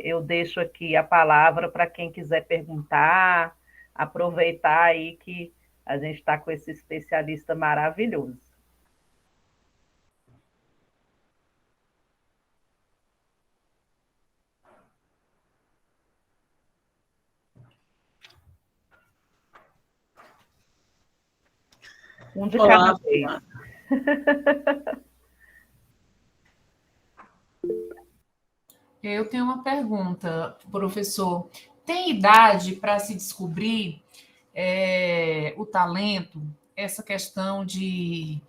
eu deixo aqui a palavra para quem quiser perguntar, aproveitar aí que a gente está com esse especialista maravilhoso. Um de cada vez. Eu tenho uma pergunta, professor. Tem idade para se descobrir o talento? Essa questão de...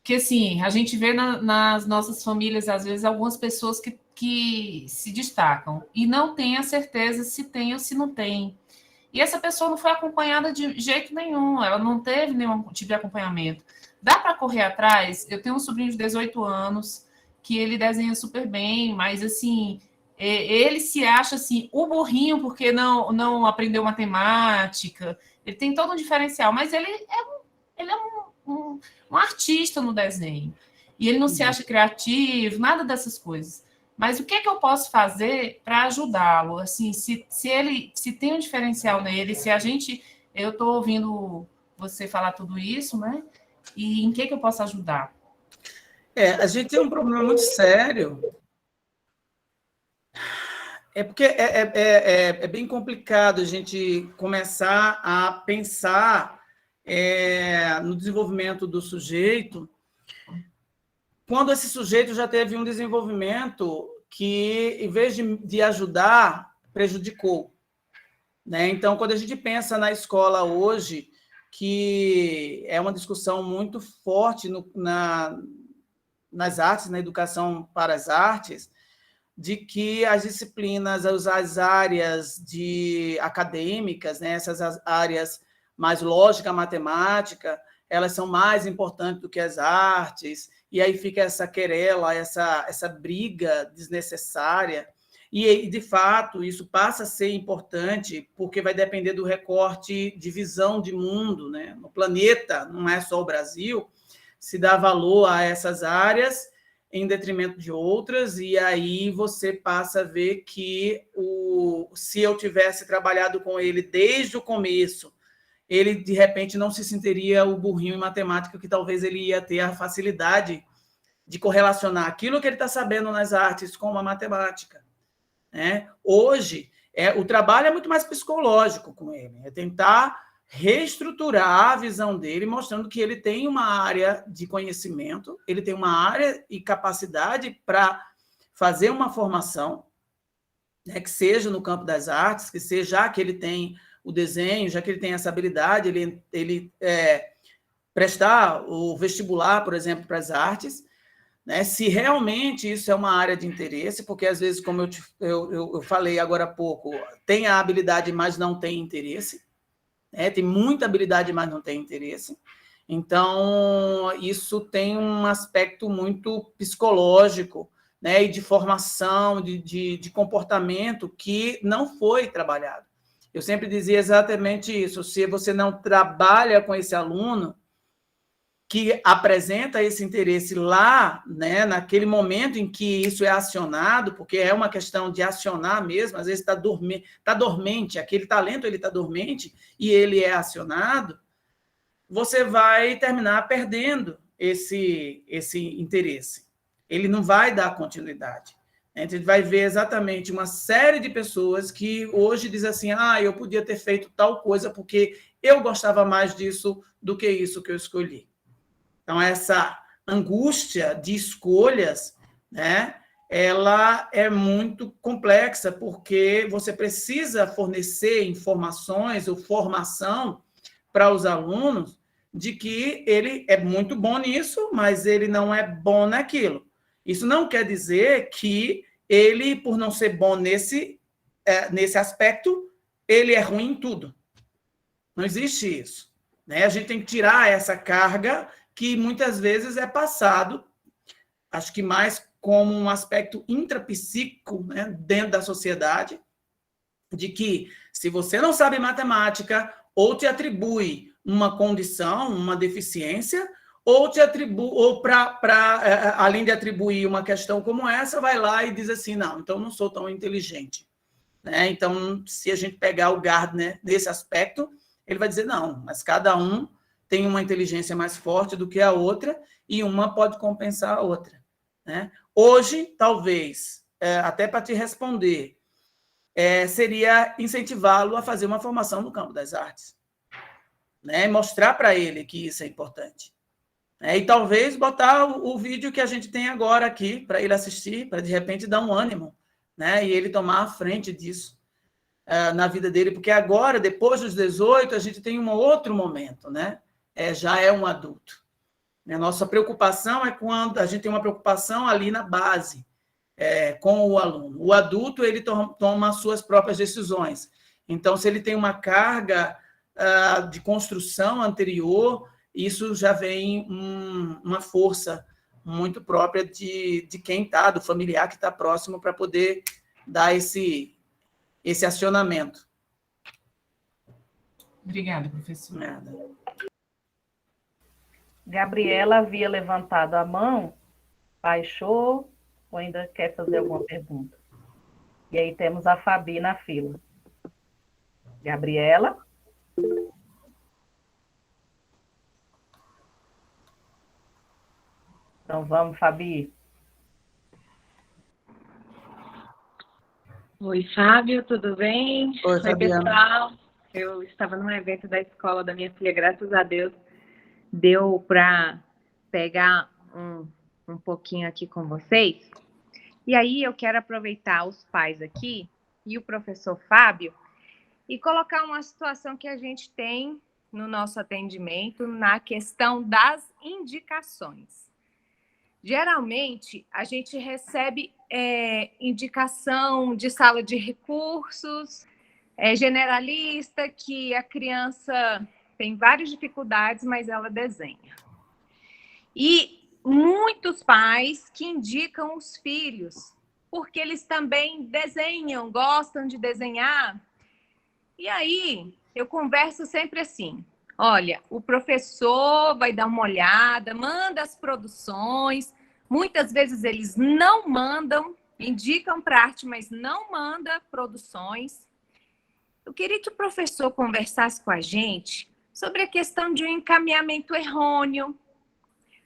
Que, assim, a gente vê nas nossas famílias, às vezes, algumas pessoas que se destacam e não tem a certeza se tem ou se não tem. E essa pessoa não foi acompanhada de jeito nenhum, ela não teve nenhum tipo de acompanhamento. Dá para correr atrás? Eu tenho um sobrinho de 18 anos que ele desenha super bem, mas, assim, ele se acha, assim, o burrinho porque não aprendeu matemática, ele tem todo um diferencial, mas ele é um artista no desenho, e ele não se acha criativo, nada dessas coisas. Mas o que eu posso fazer para ajudá-lo? Assim, se tem um diferencial nele, eu estou ouvindo você falar tudo isso, né? E em que eu posso ajudar? A gente tem um problema muito sério. Porque é bem complicado a gente começar a pensar no desenvolvimento do sujeito quando esse sujeito já teve um desenvolvimento que, em vez de ajudar, prejudicou. Né? Então, quando a gente pensa na escola hoje, que é uma discussão muito forte nas artes, na educação para as artes, de que as disciplinas, as áreas acadêmicas, né, essas áreas mais lógica, matemática, elas são mais importantes do que as artes, e aí fica essa querela, essa briga desnecessária, e, de fato, isso passa a ser importante, porque vai depender do recorte de visão de mundo, né? No planeta, não é só o Brasil, se dá valor a essas áreas em detrimento de outras, e aí você passa a ver que se eu tivesse trabalhado com ele desde o começo, ele, de repente, não se sentiria o burrinho em matemática, que talvez ele ia ter a facilidade de correlacionar aquilo que ele está sabendo nas artes com a matemática. Né? Hoje, o trabalho é muito mais psicológico com ele, é tentar reestruturar a visão dele, mostrando que ele tem uma área de conhecimento, ele tem uma área e capacidade para fazer uma formação, né, que seja no campo das artes, que seja, já que ele tem o desenho, já que ele tem essa habilidade, ele prestar o vestibular, por exemplo, para as artes, né? Se realmente isso é uma área de interesse, porque às vezes, como eu falei agora há pouco, tem a habilidade, mas não tem interesse, né? Tem muita habilidade, mas não tem interesse. Então, isso tem um aspecto muito psicológico, né? E de formação, de comportamento que não foi trabalhado. Eu sempre dizia exatamente isso: se você não trabalha com esse aluno que apresenta esse interesse lá, né, naquele momento em que isso é acionado, porque é uma questão de acionar mesmo, às vezes está dormente, aquele talento ele está dormente e ele é acionado, você vai terminar perdendo esse interesse. Ele não vai dar continuidade. A gente vai ver exatamente uma série de pessoas que hoje dizem assim, eu podia ter feito tal coisa porque eu gostava mais disso do que isso que eu escolhi. Então, essa angústia de escolhas, né, ela é muito complexa, porque você precisa fornecer informações ou formação para os alunos de que ele é muito bom nisso, mas ele não é bom naquilo. Isso não quer dizer que ele, por não ser bom nesse aspecto, ele é ruim em tudo. Não existe isso, né? A gente tem que tirar essa carga que muitas vezes é passado, acho que mais como um aspecto intrapsíquico, né, dentro da sociedade, de que se você não sabe matemática, ou te atribui uma condição, uma deficiência, ou te atribui, ou além de atribuir uma questão como essa, vai lá e diz assim, não, então não sou tão inteligente. Né? Então, se a gente pegar o Gardner nesse aspecto, ele vai dizer, não, mas cada um tem uma inteligência mais forte do que a outra, e uma pode compensar a outra. Né? Hoje, talvez, até para te responder, seria incentivá-lo a fazer uma formação no campo das artes. Né? Mostrar para ele que isso é importante. E talvez botar o vídeo que a gente tem agora aqui para ele assistir, para de repente dar um ânimo, né? E ele tomar a frente disso na vida dele, porque agora, depois dos 18, a gente tem um outro momento, né? Já é um adulto. A nossa preocupação é quando a gente tem uma preocupação ali na base, com o aluno. O adulto, ele toma as suas próprias decisões. Então, se ele tem uma carga de construção anterior, isso já vem uma força muito própria de quem está, do familiar que está próximo, para poder dar esse acionamento. Obrigada, professor. Nada. Gabriela havia levantado a mão, baixou, ou ainda quer fazer alguma pergunta? E aí temos a Fabi na fila. Gabriela? Então vamos, Fabi. Oi, Fábio, tudo bem? Oi, Fabiana. Pessoal. Eu estava num evento da escola da minha filha, graças a Deus, deu para pegar um pouquinho aqui com vocês. E aí eu quero aproveitar os pais aqui e o professor Fábio e colocar uma situação que a gente tem no nosso atendimento na questão das indicações. Geralmente, a gente recebe indicação de sala de recursos, generalista, que a criança tem várias dificuldades, mas ela desenha. E muitos pais que indicam os filhos, porque eles também desenham, gostam de desenhar. E aí, eu converso sempre assim, olha, o professor vai dar uma olhada, manda as produções, muitas vezes eles não mandam, indicam para arte, mas não manda produções. Eu queria que o professor conversasse com a gente sobre a questão de um encaminhamento errôneo,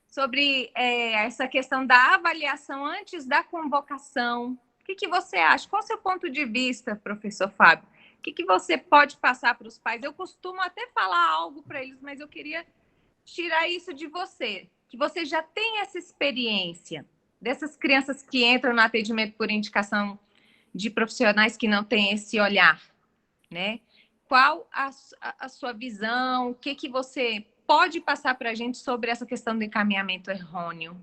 sobre essa questão da avaliação antes da convocação. O que você acha? Qual é o seu ponto de vista, professor Fábio? O que você pode passar para os pais? Eu costumo até falar algo para eles, mas eu queria tirar isso de você, que você já tem essa experiência dessas crianças que entram no atendimento por indicação de profissionais que não têm esse olhar, né? Qual a sua visão? O que você pode passar para a gente sobre essa questão do encaminhamento errôneo?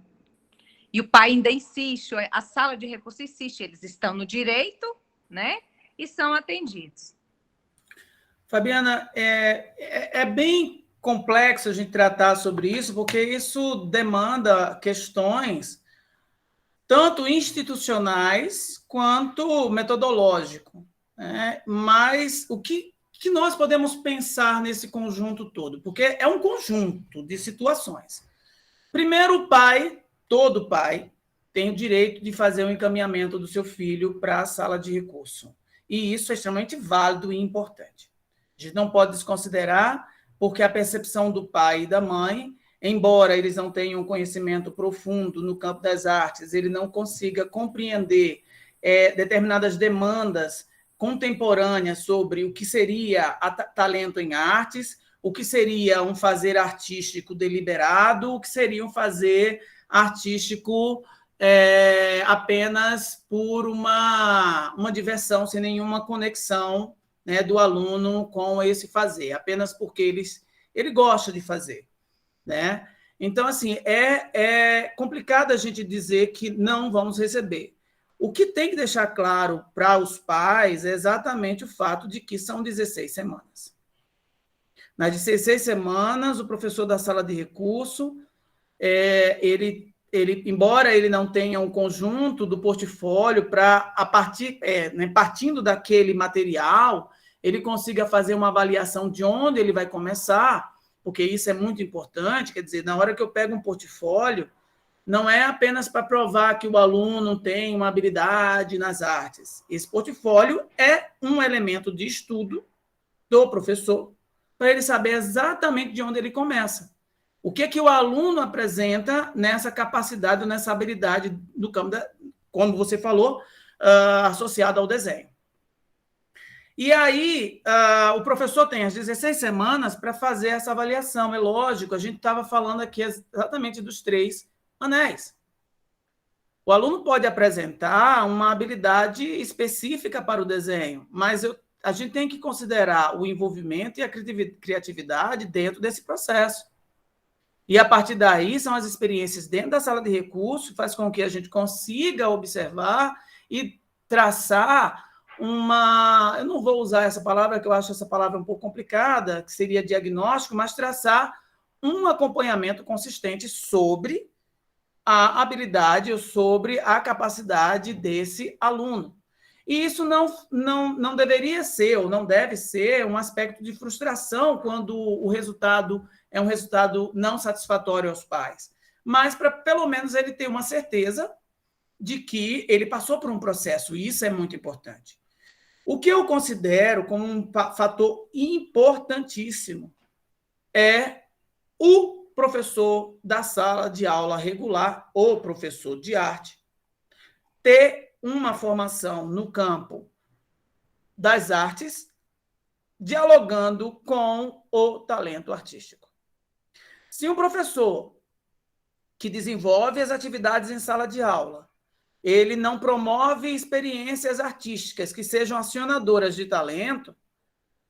E o pai ainda insiste, a sala de recurso insiste, eles estão no direito, né? E são atendidos. Fabiana, é bem complexo a gente tratar sobre isso, porque isso demanda questões tanto institucionais quanto metodológico. Né? Mas o que nós podemos pensar nesse conjunto todo? Porque é um conjunto de situações. Primeiro, o pai, todo pai, tem o direito de fazer o encaminhamento do seu filho para a sala de recurso. E isso é extremamente válido e importante. A gente não pode desconsiderar porque a percepção do pai e da mãe, embora eles não tenham um conhecimento profundo no campo das artes, ele não consiga compreender determinadas demandas contemporâneas sobre o que seria talento em artes, o que seria um fazer artístico deliberado, o que seria um fazer artístico apenas por uma diversão, sem nenhuma conexão, né, do aluno com esse fazer, apenas porque ele gosta de fazer, né? Então, assim, é complicado a gente dizer que não vamos receber. O que tem que deixar claro para os pais é exatamente o fato de que são 16 semanas. Nas 16 semanas, o professor da sala de recurso, embora ele não tenha um conjunto do portfólio para, partindo daquele material, ele consiga fazer uma avaliação de onde ele vai começar, porque isso é muito importante. Quer dizer, na hora que eu pego um portfólio, não é apenas para provar que o aluno tem uma habilidade nas artes. Esse portfólio é um elemento de estudo do professor, para ele saber exatamente de onde ele começa. O que o aluno apresenta nessa capacidade, nessa habilidade do campo, como você falou, associado ao desenho. E aí, o professor tem as 16 semanas para fazer essa avaliação. É lógico, a gente estava falando aqui exatamente dos 3 anéis. O aluno pode apresentar uma habilidade específica para o desenho, mas a gente tem que considerar o envolvimento e a criatividade dentro desse processo. E, a partir daí, são as experiências dentro da sala de recurso, faz com que a gente consiga observar e traçar uma... Eu não vou usar essa palavra, que eu acho essa palavra um pouco complicada, que seria diagnóstico, mas traçar um acompanhamento consistente sobre a habilidade ou sobre a capacidade desse aluno. E isso não deveria ser, ou não deve ser, um aspecto de frustração quando o resultado é um resultado não satisfatório aos pais, mas para, pelo menos, ele ter uma certeza de que ele passou por um processo, e isso é muito importante. O que eu considero como um fator importantíssimo é o professor da sala de aula regular, ou professor de arte, ter uma formação no campo das artes, dialogando com o talento artístico. Se um professor que desenvolve as atividades em sala de aula, ele não promove experiências artísticas que sejam acionadoras de talento,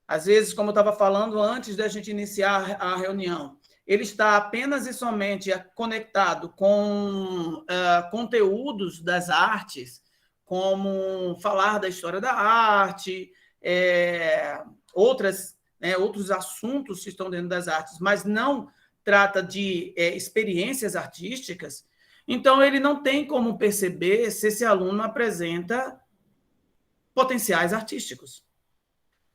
às vezes, como eu estava falando antes da gente iniciar a reunião, ele está apenas e somente conectado com conteúdos das artes, como falar da história da arte, outros assuntos que estão dentro das artes, mas não trata de experiências artísticas, então ele não tem como perceber se esse aluno apresenta potenciais artísticos.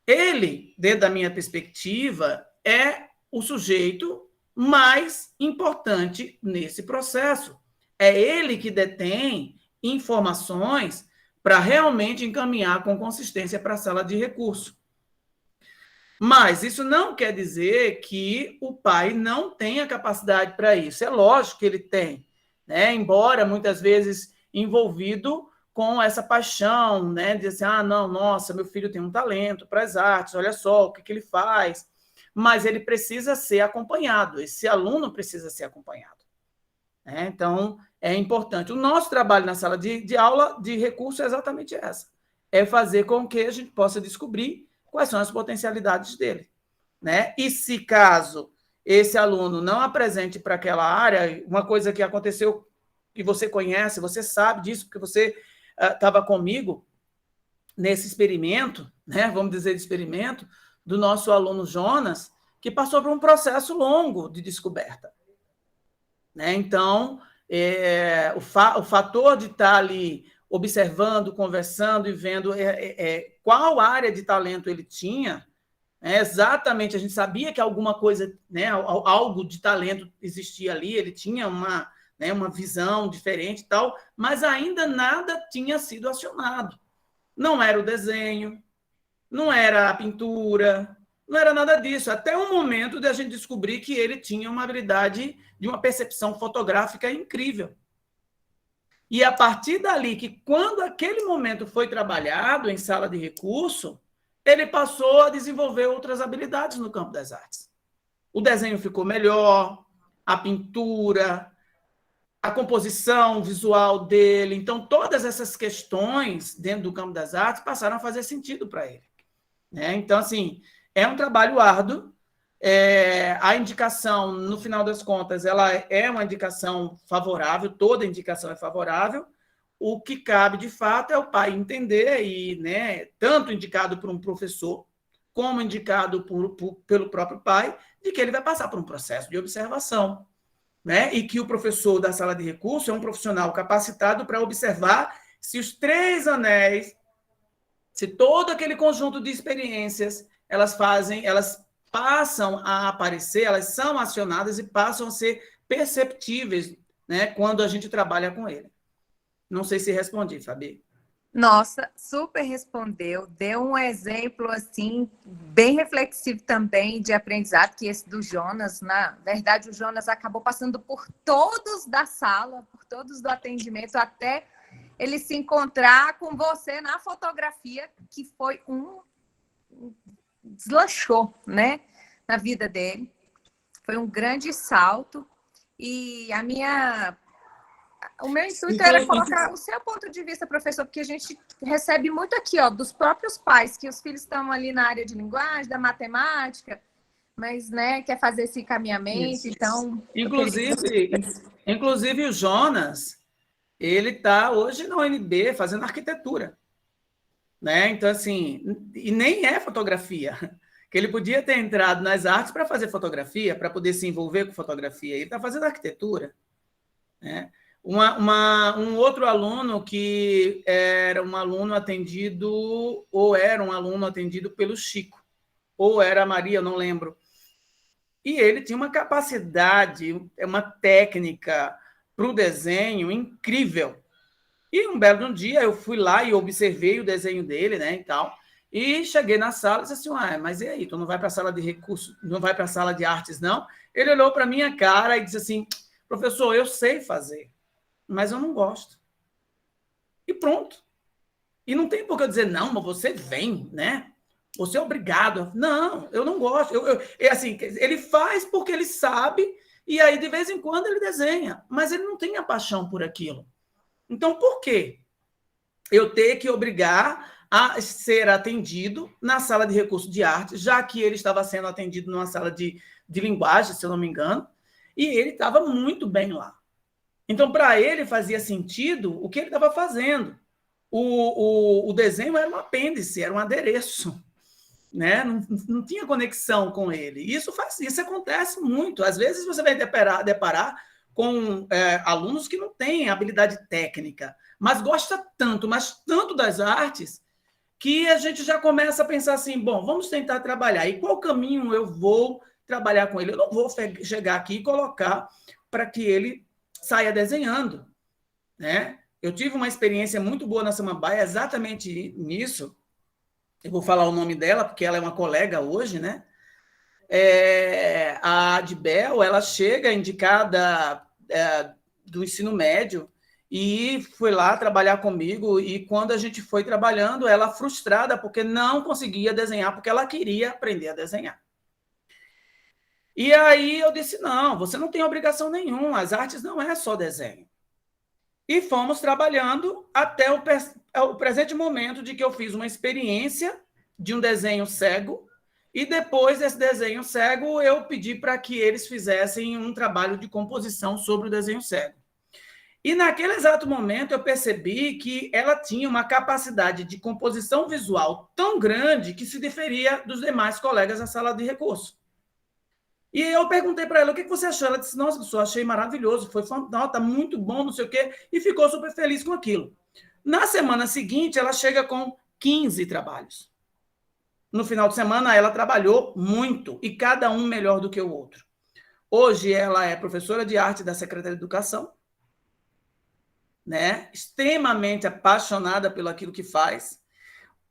Ele, dentro da minha perspectiva, é o sujeito mais importante nesse processo. É ele que detém informações para realmente encaminhar com consistência para a sala de recurso. Mas isso não quer dizer que o pai não tenha capacidade para isso. É lógico que ele tem, né? Embora muitas vezes envolvido com essa paixão, né? De dizer, não, nossa, meu filho tem um talento para as artes, olha só o que ele faz. Mas ele precisa ser acompanhado, esse aluno precisa ser acompanhado. Então, é importante. O nosso trabalho na sala de aula de recurso é exatamente essa. É fazer com que a gente possa descobrir quais são as potencialidades dele, né? E se caso esse aluno não apresente para aquela área, uma coisa que aconteceu, que você conhece, você sabe disso, porque você estava comigo nesse experimento, né? Vamos dizer, experimento, do nosso aluno Jonas, que passou por um processo longo de descoberta, né? Então, o fator de estar ali observando, conversando e vendo qual área de talento ele tinha, exatamente, a gente sabia que alguma coisa, né, algo de talento existia ali, ele tinha uma visão diferente e tal, mas ainda nada tinha sido acionado. Não era o desenho, não era a pintura, não era nada disso, até o momento de a gente descobrir que ele tinha uma habilidade de uma percepção fotográfica incrível. E a partir dali, que quando aquele momento foi trabalhado em sala de recurso, ele passou a desenvolver outras habilidades no campo das artes. O desenho ficou melhor, a pintura, a composição visual dele. Então, todas essas questões dentro do campo das artes passaram a fazer sentido para ele. Né? Então, assim, é um trabalho árduo. A indicação, no final das contas, ela é uma indicação favorável, toda indicação é favorável. O que cabe, de fato, é o pai entender, e, né, tanto indicado por um professor, como indicado pelo próprio pai, de que ele vai passar por um processo de observação. Né? E que o professor da sala de recurso é um profissional capacitado para observar se os 3 anéis, se todo aquele conjunto de experiências, elas passam a aparecer, elas são acionadas e passam a ser perceptíveis, né, quando a gente trabalha com ele. Não sei se respondi, Fabi. Nossa, super respondeu, deu um exemplo assim bem reflexivo também de aprendizado, que esse do Jonas. Na verdade, o Jonas acabou passando por todos da sala, por todos do atendimento, até ele se encontrar com você na fotografia, que foi deslanchou, né, na vida dele. Foi um grande salto. E o meu intuito era colocar o seu ponto de vista, professor, porque a gente recebe muito aqui, ó, dos próprios pais, que os filhos estão ali na área de linguagem, da matemática, mas, né, quer fazer esse encaminhamento. Isso. Então... Inclusive o Jonas, ele está hoje na UNB fazendo arquitetura. Né? Então, assim, e nem é fotografia, que ele podia ter entrado nas artes para fazer fotografia, para poder se envolver com fotografia. Ele está fazendo arquitetura. Né? Um outro aluno que era um aluno atendido, ou era um aluno atendido pelo Chico, ou era a Maria, eu não lembro. E ele tinha uma capacidade, uma técnica para o desenho incrível. E um belo dia eu fui lá e observei o desenho dele, né, e tal, e cheguei na sala e disse assim, mas e aí, tu não vai para a sala de recursos, não vai para a sala de artes, não? Ele olhou para a minha cara e disse assim, professor, eu sei fazer, mas eu não gosto. E pronto. E não tem por que eu dizer, não, mas você vem, né? Você é obrigado. Não, eu não gosto. Assim, ele faz porque ele sabe, e aí de vez em quando ele desenha, mas ele não tem a paixão por aquilo. Então, por quê? Eu ter que obrigar a ser atendido na sala de recursos de arte, já que ele estava sendo atendido numa sala de linguagem, se eu não me engano, e ele estava muito bem lá. Então, para ele, fazia sentido o que ele estava fazendo. O desenho era um apêndice, era um adereço. Né? Não tinha conexão com ele. Isso acontece muito. Às vezes, você vai deparar com alunos que não têm habilidade técnica, mas gosta tanto, mas tanto das artes, que a gente já começa a pensar assim, bom, vamos tentar trabalhar. E qual caminho eu vou trabalhar com ele? Eu não vou chegar aqui e colocar para que ele saia desenhando. Né? Eu tive uma experiência muito boa na Samambaia, exatamente nisso. Eu vou falar o nome dela, porque ela é uma colega hoje, né? A Adbel, ela chega indicada do ensino médio e foi lá trabalhar comigo, e quando a gente foi trabalhando, ela frustrada porque não conseguia desenhar, porque ela queria aprender a desenhar. E aí eu disse, não, você não tem obrigação nenhuma, as artes não é só desenho. E fomos trabalhando até o presente momento de que eu fiz uma experiência de um desenho cego, e depois desse desenho cego, eu pedi para que eles fizessem um trabalho de composição sobre o desenho cego. E naquele exato momento, eu percebi que ela tinha uma capacidade de composição visual tão grande que se diferia dos demais colegas da sala de recurso. E eu perguntei para ela, o que você achou? Ela disse, nossa, professor, achei maravilhoso, foi tá muito bom, não sei o quê, e ficou super feliz com aquilo. Na semana seguinte, ela chega com 15 trabalhos. No final de semana, ela trabalhou muito, e cada um melhor do que o outro. Hoje, ela é professora de arte da Secretaria de Educação, né? Extremamente apaixonada pelo aquilo que faz.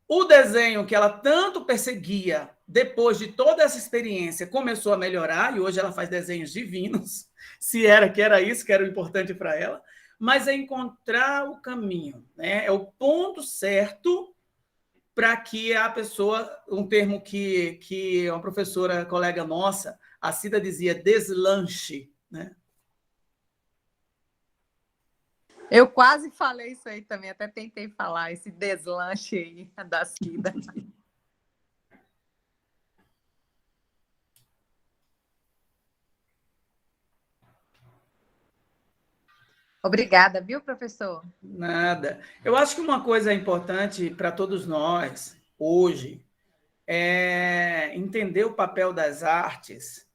O desenho que ela tanto perseguia depois de toda essa experiência, começou a melhorar, e hoje ela faz desenhos divinos, se era que era isso que era o importante para ela, mas é encontrar o caminho, né? É o ponto certo para que a pessoa, um termo que uma professora, colega nossa, a Cida dizia, deslanche, né? Eu quase falei isso aí também, até tentei falar, esse deslanche aí da Cida. Obrigada, viu, professor? Nada. Eu acho que uma coisa importante para todos nós, hoje, é entender o papel das artes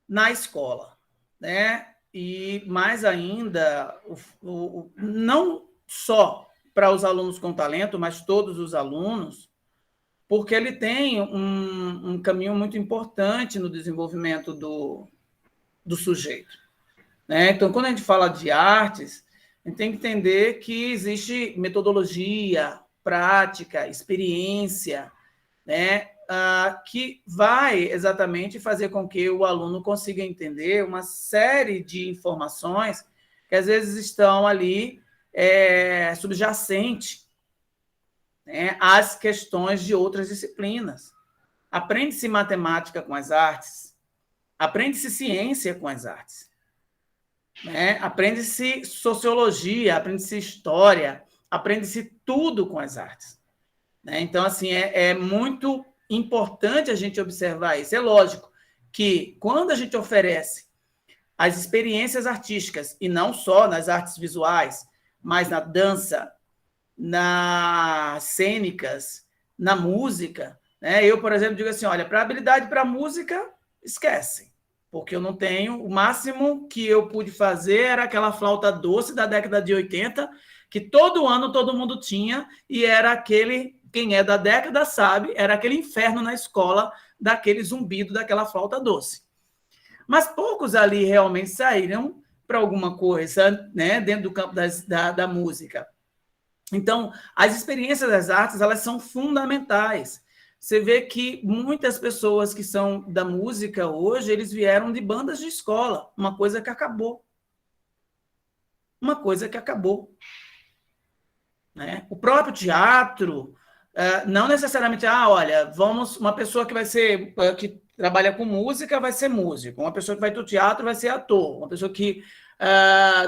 na escola, né? E mais ainda, não só para os alunos com talento, mas todos os alunos, porque ele tem um caminho muito importante no desenvolvimento do sujeito, né? Então, quando a gente fala de artes, a gente tem que entender que existe metodologia, prática, experiência, né? Que vai exatamente fazer com que o aluno consiga entender uma série de informações que às vezes estão ali subjacentes, né, às questões de outras disciplinas. Aprende-se matemática com as artes, aprende-se ciência com as artes, né? Aprende-se sociologia, aprende-se história, aprende-se tudo com as artes, né? Então, assim, é muito importante a gente observar isso. É lógico que, quando a gente oferece as experiências artísticas, e não só nas artes visuais, mas na dança, nas cênicas, na música, né? Eu, por exemplo, digo assim, olha, para habilidade para música, esquece, porque eu não tenho, o máximo que eu pude fazer era aquela flauta doce da década de 80, que todo ano todo mundo tinha, e era aquele, quem é da década sabe, era aquele inferno na escola, daquele zumbido daquela flauta doce. Mas poucos ali realmente saíram para alguma coisa, né, dentro do campo da música. Então, as experiências das artes, elas são fundamentais. Você vê que muitas pessoas que são da música hoje, eles vieram de bandas de escola, uma coisa que acabou. Uma coisa que acabou. Né? O próprio teatro, não necessariamente, olha, uma pessoa que vai ser, que trabalha com música vai ser músico, uma pessoa que vai para o teatro vai ser ator, uma pessoa que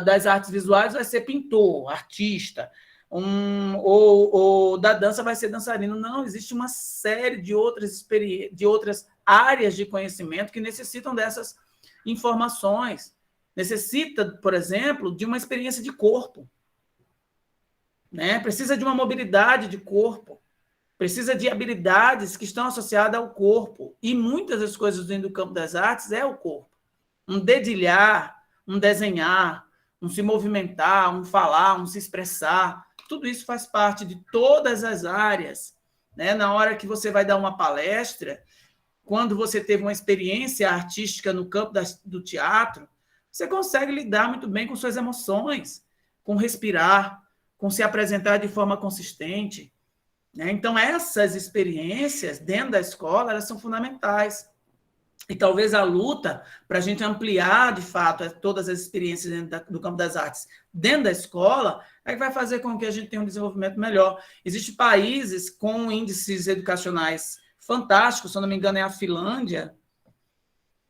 das artes visuais vai ser pintor, artista, ou da dança vai ser dançarino. Não, existe uma série de outras áreas de conhecimento que necessitam dessas informações. Necessita, por exemplo, de uma experiência de corpo, né? Precisa de uma mobilidade de corpo, precisa de habilidades que estão associadas ao corpo. E muitas das coisas dentro do campo das artes é o corpo. Um dedilhar, um desenhar, um se movimentar, um falar, um se expressar. Tudo isso faz parte de todas as áreas, né? Na hora que você vai dar uma palestra, quando você teve uma experiência artística no campo do teatro, você consegue lidar muito bem com suas emoções, com respirar, com se apresentar de forma consistente, né? Então, essas experiências dentro da escola, elas são fundamentais. E talvez a luta para a gente ampliar, de fato, todas as experiências dentro do campo das artes dentro da escola é que vai fazer com que a gente tenha um desenvolvimento melhor. Existem países com índices educacionais fantásticos, se eu não me engano é a Finlândia,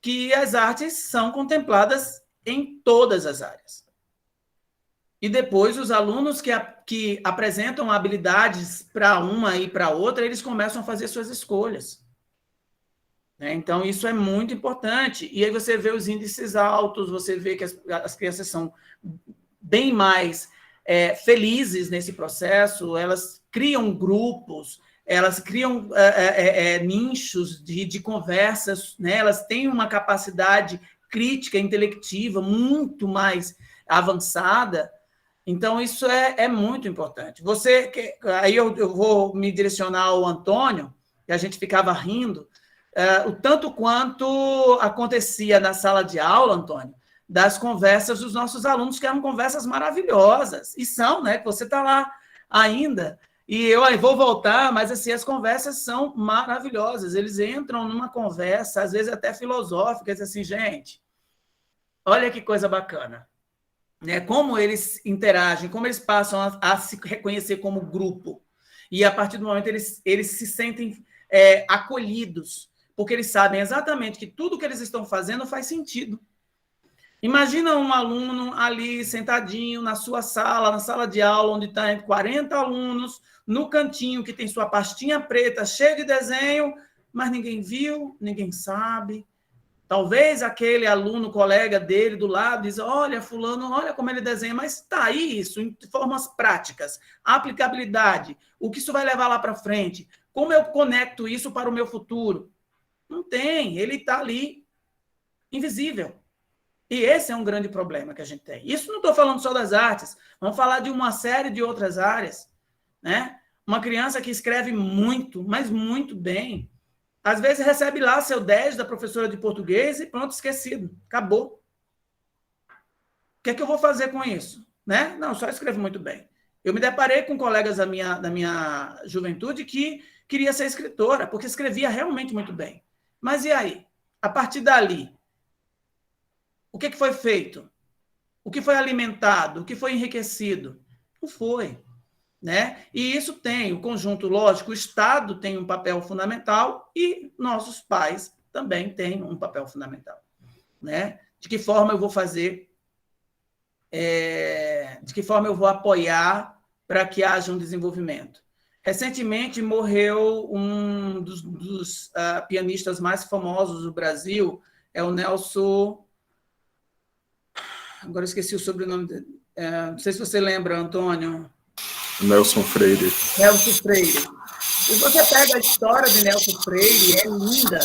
que as artes são contempladas em todas as áreas. E depois os alunos que apresentam habilidades para uma e para outra, eles começam a fazer suas escolhas. Então, isso é muito importante. E aí você vê os índices altos, você vê que as crianças são bem mais felizes nesse processo, elas criam grupos, elas criam nichos de conversas, né? Elas têm uma capacidade crítica, intelectiva muito mais avançada. Então, isso é muito importante. Aí eu vou me direcionar ao Antônio, que a gente ficava rindo, o tanto quanto acontecia na sala de aula, Antônio, das conversas dos nossos alunos, que eram conversas maravilhosas, e são, né? Que você está lá ainda, E eu aí vou voltar, mas assim, as conversas são maravilhosas. Eles entram numa conversa, às vezes até filosófica, assim, gente, olha que coisa bacana. Né? Como eles interagem, como eles passam a se reconhecer como grupo. E a partir do momento eles se sentem acolhidos, porque eles sabem exatamente que tudo que eles estão fazendo faz sentido. Imagina um aluno ali sentadinho na sua sala, na sala de aula, onde está 40 alunos, no cantinho que tem sua pastinha preta, cheia de desenho, mas ninguém viu, ninguém sabe. Talvez aquele aluno, colega dele do lado, diz, olha, fulano, olha como ele desenha, mas está aí isso, em formas práticas, aplicabilidade, o que isso vai levar lá para frente, como eu conecto isso para o meu futuro? Não tem, ele está ali, invisível. E esse é um grande problema que a gente tem. Isso não estou falando só das artes, vamos falar de uma série de outras áreas, né? Uma criança que escreve muito, mas muito bem, às vezes recebe lá seu 10 da professora de português e pronto, esquecido, acabou. O que é que eu vou fazer com isso? Né? Não, só escrevo muito bem. Eu me deparei com colegas da minha juventude que queria ser escritora, porque escrevia realmente muito bem. Mas e aí? A partir dali, o que foi feito? O que foi alimentado? O que foi enriquecido? Não foi. Né? E isso tem o conjunto lógico, o Estado tem um papel fundamental e nossos pais também têm um papel fundamental. Né? De que forma eu vou fazer, de que forma eu vou apoiar para que haja um desenvolvimento. Recentemente morreu um dos pianistas mais famosos do Brasil, é o Nelson... Agora esqueci o sobrenome dele. Não sei se você lembra, Antônio. Nelson Freire. Nelson Freire. E você pega a história de Nelson Freire, é linda,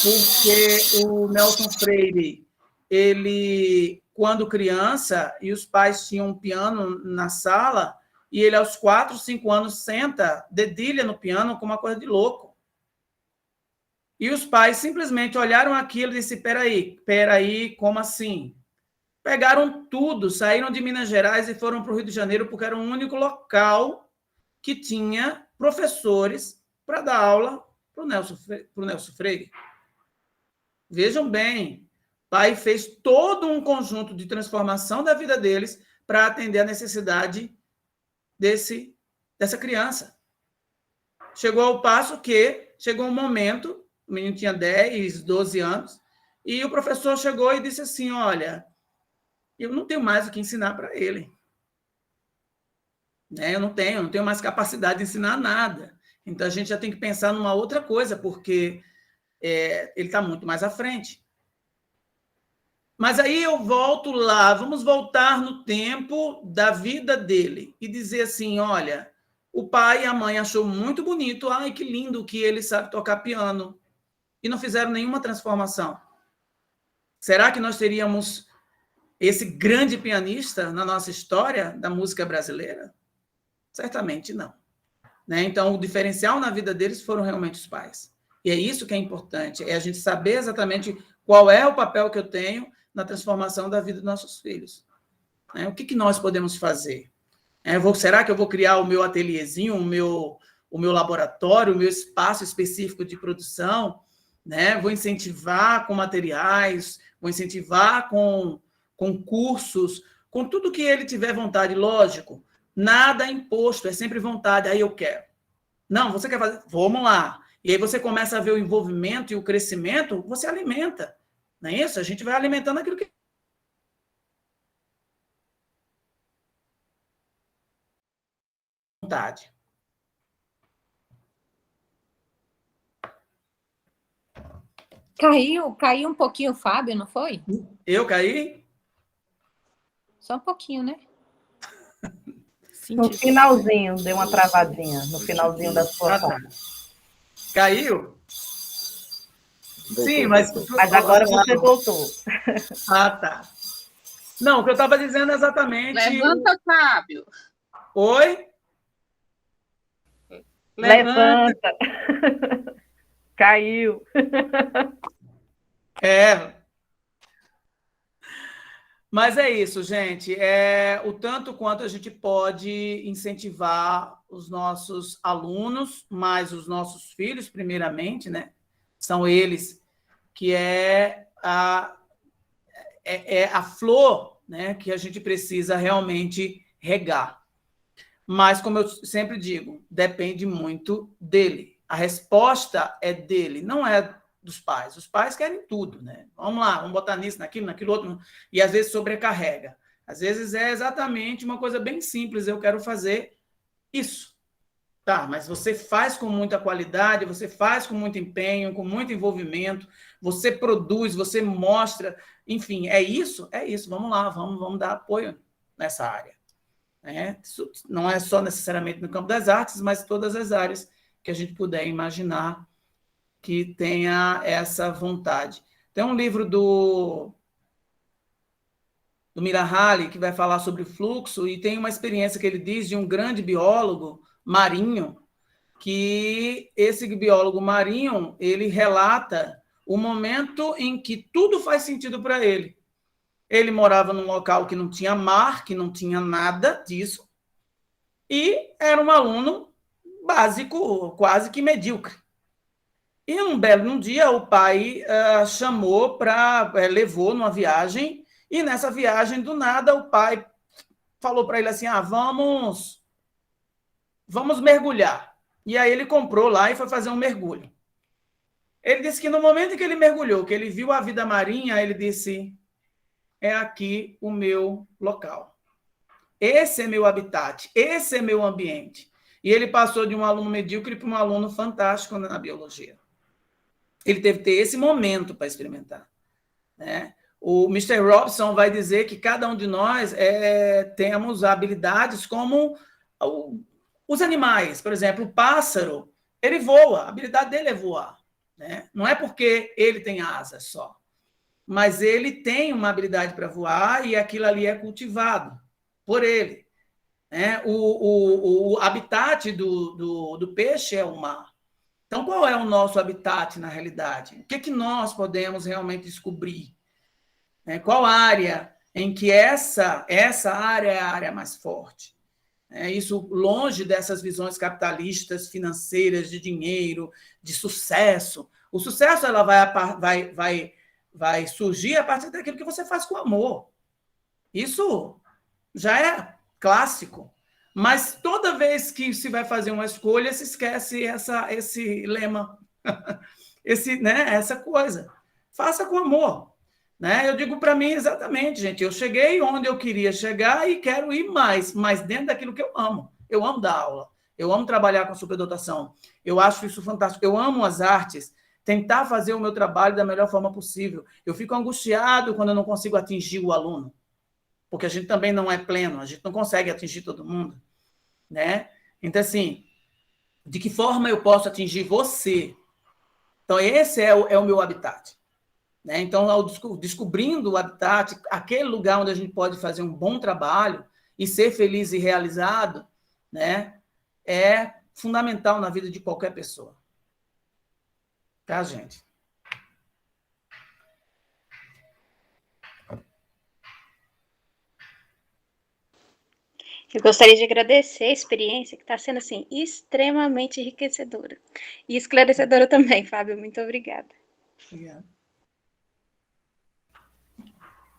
porque o Nelson Freire, ele, quando criança, e os pais tinham um piano na sala, e ele, aos 4, 5 anos, senta, dedilha no piano com uma coisa de louco. E os pais simplesmente olharam aquilo e disseram, peraí, como assim? Pegaram tudo, saíram de Minas Gerais e foram para o Rio de Janeiro, porque era o único local que tinha professores para dar aula para o Nelson Freire. Vejam bem, o pai fez todo um conjunto de transformação da vida deles para atender a necessidade dessa criança. Chegou ao passo que chegou um momento, o menino tinha 10, 12 anos, e o professor chegou e disse assim, olha, eu não tenho mais o que ensinar para ele. Né? Eu não tenho mais capacidade de ensinar nada. Então, a gente já tem que pensar numa outra coisa, porque ele está muito mais à frente. Mas aí eu volto lá, vamos voltar no tempo da vida dele e dizer assim, olha, o pai e a mãe achou muito bonito, ai, que lindo que ele sabe tocar piano, e não fizeram nenhuma transformação. Será que nós teríamos esse grande pianista na nossa história da música brasileira? Certamente não. Né? Então, o diferencial na vida deles foram realmente os pais. E é isso que é importante, é a gente saber exatamente qual é o papel que eu tenho na transformação da vida dos nossos filhos. Né? O que nós podemos fazer? Será que eu vou criar o meu ateliêzinho, o meu laboratório, o meu espaço específico de produção? Né? Vou incentivar com materiais, vou incentivar com cursos, com tudo que ele tiver vontade, lógico. Nada é imposto, é sempre vontade, aí eu quero. Não, você quer fazer? Vamos lá. E aí você começa a ver o envolvimento e o crescimento, você alimenta. Não é isso? A gente vai alimentando aquilo que... vontade. Caiu um pouquinho o Fábio, não foi? Eu caí? Só um pouquinho, né? No finalzinho, deu uma travadinha, no finalzinho da sua fala. Caiu? Voltou, Sim, mas... Mas agora você voltou. Ah, tá. Não, o que eu estava dizendo é exatamente... Levanta, Fábio. Oi? Levanta. Caiu. Mas é isso, gente. O tanto quanto a gente pode incentivar os nossos alunos, mas os nossos filhos, primeiramente, né? São eles que é a flor, né, que a gente precisa realmente regar. Mas, como eu sempre digo, depende muito dele. A resposta é dele, não é dos pais. Os pais querem tudo, né? Vamos lá, vamos botar nisso, naquilo outro, e às vezes sobrecarrega. Às vezes é exatamente uma coisa bem simples, eu quero fazer isso. Tá, mas você faz com muita qualidade, você faz com muito empenho, com muito envolvimento, você produz, você mostra, enfim, é isso? É isso, vamos lá, vamos dar apoio nessa área. Né? Isso não é só necessariamente no campo das artes, mas todas as áreas que a gente puder imaginar que tenha essa vontade. Tem um livro do Mirahalli, que vai falar sobre fluxo, e tem uma experiência que ele diz de um grande biólogo marinho, que esse biólogo marinho, ele relata o momento em que tudo faz sentido para ele. Ele morava num local que não tinha mar, que não tinha nada disso, e era um aluno básico, quase que medíocre. E num dia o pai chamou levou numa viagem, e nessa viagem, do nada, o pai falou para ele assim, vamos mergulhar. E aí ele comprou lá e foi fazer um mergulho. Ele disse que no momento em que ele mergulhou, que ele viu a vida marinha, ele disse, é aqui o meu local. Esse é meu habitat, esse é meu ambiente. E ele passou de um aluno medíocre para um aluno fantástico na biologia. Ele teve que ter esse momento para experimentar. Né? O Mr. Robson vai dizer que cada um de nós temos habilidades como os animais. Por exemplo, o pássaro, ele voa, a habilidade dele é voar. Né? Não é porque ele tem asas só, mas ele tem uma habilidade para voar e aquilo ali é cultivado por ele. Né? O habitat do peixe é o mar. Então, qual é o nosso habitat na realidade? O que nós podemos realmente descobrir? Qual área em que essa área é a área mais forte? Isso longe dessas visões capitalistas, financeiras, de dinheiro, de sucesso. O sucesso ela vai surgir a partir daquilo que você faz com amor. Isso já é clássico. Mas toda vez que se vai fazer uma escolha, se esquece esse lema, essa coisa. Faça com amor. Né? Eu digo para mim exatamente, gente, eu cheguei onde eu queria chegar e quero ir mais, mas dentro daquilo que eu amo. Eu amo dar aula, eu amo trabalhar com superdotação, eu acho isso fantástico, eu amo as artes, tentar fazer o meu trabalho da melhor forma possível. Eu fico angustiado quando eu não consigo atingir o aluno, porque a gente também não é pleno, a gente não consegue atingir todo mundo. Né? Então, assim, de que forma eu posso atingir você? Então, esse é o meu habitat. Né? Então, descobrindo o habitat, aquele lugar onde a gente pode fazer um bom trabalho e ser feliz e realizado, né? É fundamental na vida de qualquer pessoa. Tá, gente? Eu gostaria de agradecer a experiência que está sendo assim extremamente enriquecedora e esclarecedora também, Fábio. Muito obrigada. Obrigado.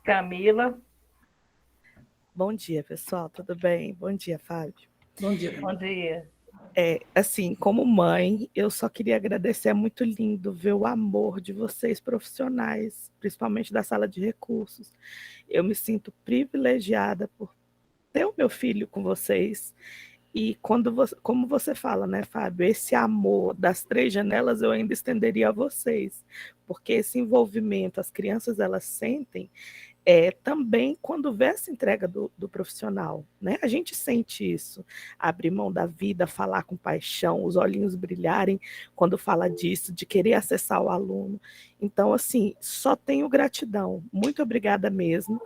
Camila. Bom dia, pessoal. Tudo bem? Bom dia, Fábio. Bom dia. Bom dia. Assim, como mãe, eu só queria agradecer. É muito lindo ver o amor de vocês profissionais, principalmente da sala de recursos. Eu me sinto privilegiada por ter o meu filho com vocês. E como você fala, né, Fábio, esse amor das 3 janelas eu ainda estenderia a vocês, porque esse envolvimento as crianças elas sentem também quando vê essa entrega do profissional, né? A gente sente isso, abrir mão da vida, falar com paixão, os olhinhos brilharem quando fala disso, de querer acessar o aluno. Então, assim, só tenho gratidão. Muito obrigada mesmo.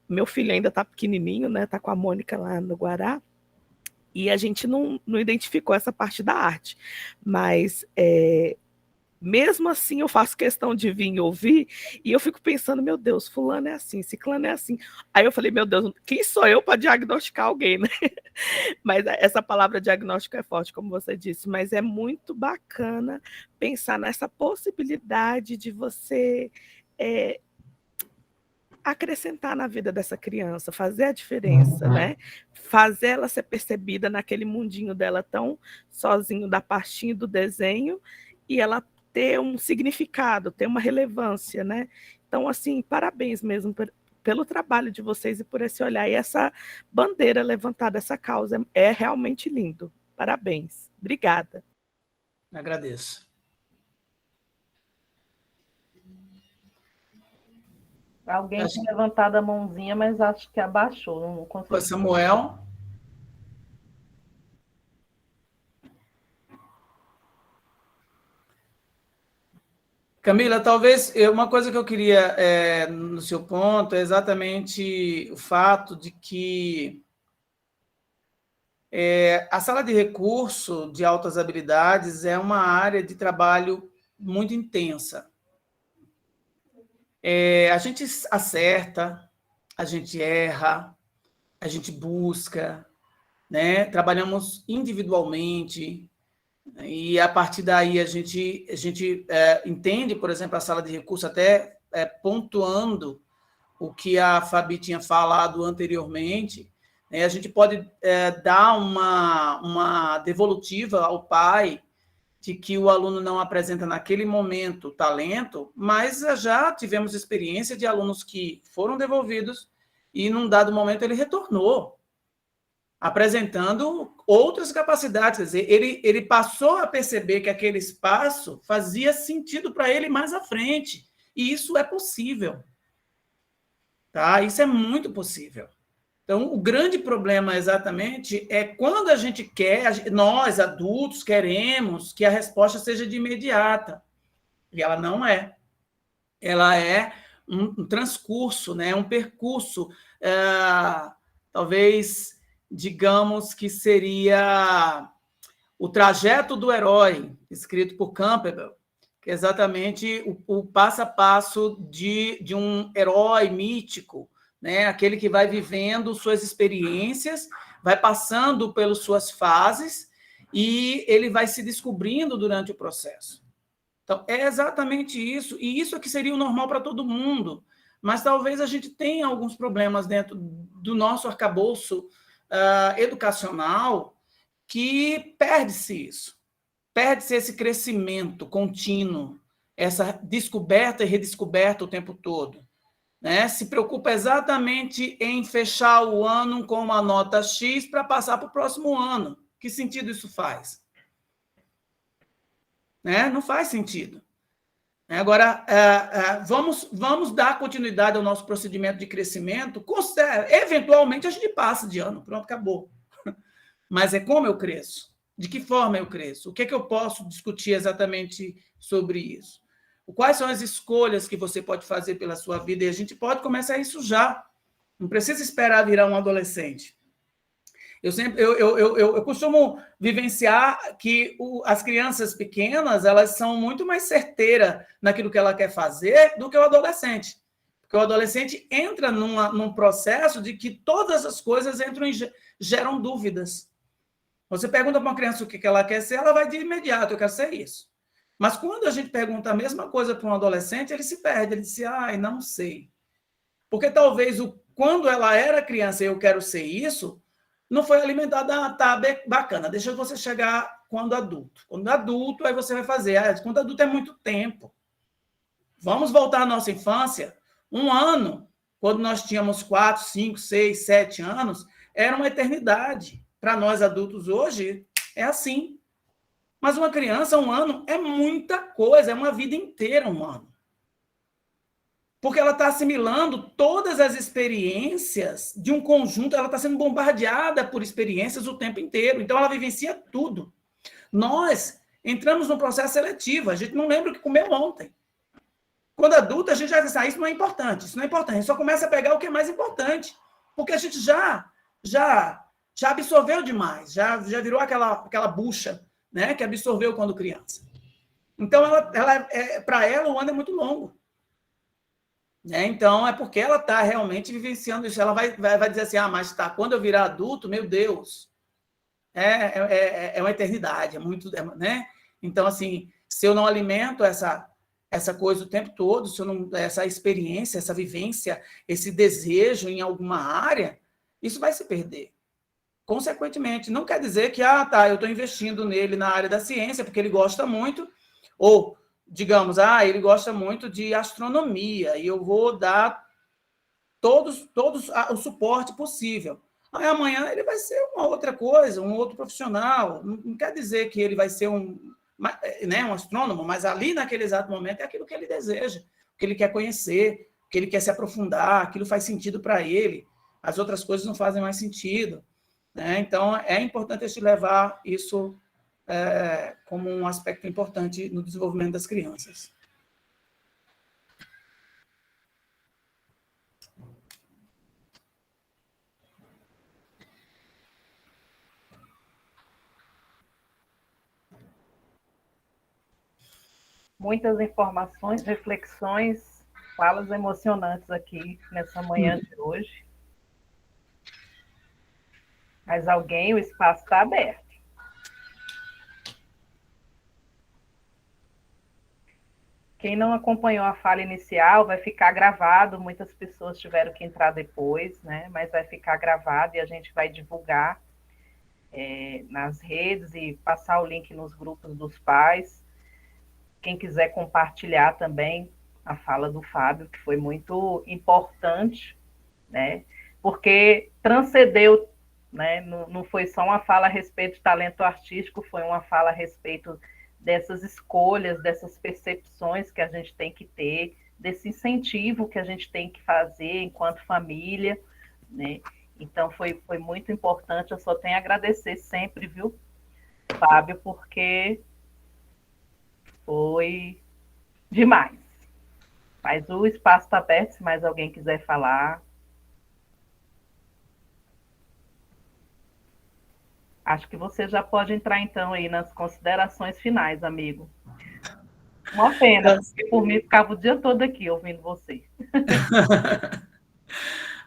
Meu filho ainda está pequenininho, né? Está com a Mônica lá no Guará, e a gente não identificou essa parte da arte, mas mesmo assim eu faço questão de vir ouvir, e eu fico pensando, meu Deus, fulano é assim, ciclano é assim. Aí eu falei, meu Deus, quem sou eu para diagnosticar alguém, né? Mas essa palavra diagnóstico é forte, como você disse, mas é muito bacana pensar nessa possibilidade de você acrescentar na vida dessa criança, fazer a diferença, né? Fazer ela ser percebida naquele mundinho dela tão sozinho da pastinha do desenho, e ela ter um significado, ter uma relevância, né? Então, assim, parabéns mesmo pelo trabalho de vocês e por esse olhar. E essa bandeira levantada, essa causa, é realmente lindo. Parabéns. Obrigada. Agradeço. Alguém tinha levantado a mãozinha, mas acho que abaixou, não consegui. Samuel. Camila, talvez uma coisa que eu queria, no seu ponto, é exatamente o fato de que a sala de recurso de altas habilidades é uma área de trabalho muito intensa. A gente acerta, a gente erra, a gente busca, né? Trabalhamos individualmente, e a partir daí a gente entende, por exemplo, a sala de recurso, até pontuando o que a Fabi tinha falado anteriormente, né? A gente pode dar uma devolutiva ao pai de que o aluno não apresenta naquele momento talento, mas já tivemos experiência de alunos que foram devolvidos e, num dado momento, ele retornou, apresentando outras capacidades. Quer dizer, ele passou a perceber que aquele espaço fazia sentido para ele mais à frente. E isso é possível. Tá? Isso é muito possível. Então, o grande problema exatamente é quando a gente quer, nós, adultos, queremos que a resposta seja de imediata. E ela não é. Ela é um transcurso, né? Um percurso, talvez, digamos que seria o trajeto do herói, escrito por Campbell, que é exatamente o passo a passo de um herói mítico, né? Aquele que vai vivendo suas experiências, vai passando pelas suas fases e ele vai se descobrindo durante o processo. Então, é exatamente isso, e isso é que seria o normal para todo mundo, mas talvez a gente tenha alguns problemas dentro do nosso arcabouço educacional que perde-se isso, perde-se esse crescimento contínuo, essa descoberta e redescoberta o tempo todo. Né? Se preocupa exatamente em fechar o ano com uma nota X para passar para o próximo ano. Que sentido isso faz? Né? Não faz sentido. Agora, vamos dar continuidade ao nosso procedimento de crescimento. Eventualmente, a gente passa de ano. Pronto, acabou. Mas é como eu cresço? De que forma eu cresço? O que é que eu posso discutir exatamente sobre isso? Quais são as escolhas que você pode fazer pela sua vida? E a gente pode começar isso já. Não precisa esperar virar um adolescente. Eu costumo vivenciar que as crianças pequenas, elas são muito mais certeiras naquilo que ela quer fazer do que o adolescente. Porque o adolescente entra num processo de que todas as coisas geram dúvidas. Você pergunta para uma criança o que ela quer ser, ela vai de imediato, eu quero ser isso. Mas quando a gente pergunta a mesma coisa para um adolescente, ele se perde, ele diz, não sei. Porque talvez quando ela era criança e eu quero ser isso, não foi alimentada, tá bacana, deixa você chegar quando adulto. Quando adulto, aí você vai fazer. Quando adulto é muito tempo. Vamos voltar à nossa infância. Um ano, quando nós tínhamos 4, 5, 6, 7 anos, era uma eternidade. Para nós adultos hoje, é assim. Mas uma criança, um ano, é muita coisa, é uma vida inteira um ano. Porque ela está assimilando todas as experiências de um conjunto, ela está sendo bombardeada por experiências o tempo inteiro, então ela vivencia tudo. Nós entramos num processo seletivo, a gente não lembra o que comeu ontem. Quando adulto, a gente já diz, isso não é importante, isso não é importante, a gente só começa a pegar o que é mais importante, porque a gente já absorveu demais, já virou aquela bucha, né, que absorveu quando criança. Então, para ela, o ano é muito longo. Né? Então, é porque ela está realmente vivenciando isso. Ela vai dizer assim, mas tá, quando eu virar adulto, meu Deus, é uma eternidade, é muito... né? Então, assim, se eu não alimento essa coisa o tempo todo, se eu não, essa experiência, essa vivência, esse desejo em alguma área, isso vai se perder. Consequentemente, não quer dizer que, eu estou investindo nele na área da ciência, porque ele gosta muito, ou, digamos, ele gosta muito de astronomia, e eu vou dar todos o suporte possível. Aí amanhã ele vai ser uma outra coisa, um outro profissional. Não quer dizer que ele vai ser um astrônomo, mas ali, naquele exato momento, é aquilo que ele deseja, o que ele quer conhecer, o que ele quer se aprofundar, aquilo faz sentido para ele, as outras coisas não fazem mais sentido. Né? Então, é importante a gente levar isso como um aspecto importante no desenvolvimento das crianças. Muitas informações, reflexões, falas emocionantes aqui nessa manhã de hoje. Mas o espaço está aberto. Quem não acompanhou a fala inicial vai ficar gravado, muitas pessoas tiveram que entrar depois, né? Mas vai ficar gravado e a gente vai divulgar nas redes e passar o link nos grupos dos pais. Quem quiser compartilhar também a fala do Fábio, que foi muito importante, né? Porque transcendeu, né? Não foi só uma fala a respeito de talento artístico, foi uma fala a respeito dessas escolhas, dessas percepções que a gente tem que ter, desse incentivo que a gente tem que fazer enquanto família, né? Então, foi muito importante, eu só tenho a agradecer sempre, viu, Fábio, porque foi demais. Mas o espaço está aberto, se mais alguém quiser falar. Acho que você já pode entrar, então, aí nas considerações finais, amigo. Uma pena, porque por mim ficava o dia todo aqui ouvindo você.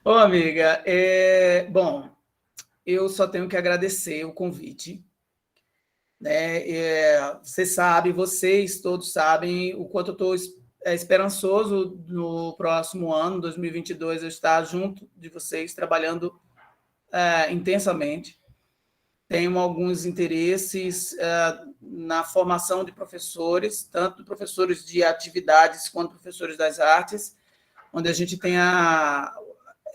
Ô, amiga, bom, eu só tenho que agradecer o convite. Né? Vocês todos sabem o quanto eu estou esperançoso no próximo ano, 2022, eu estar junto de vocês, trabalhando intensamente. Tenho alguns interesses na formação de professores, tanto professores de atividades quanto professores das artes, onde a gente tenha,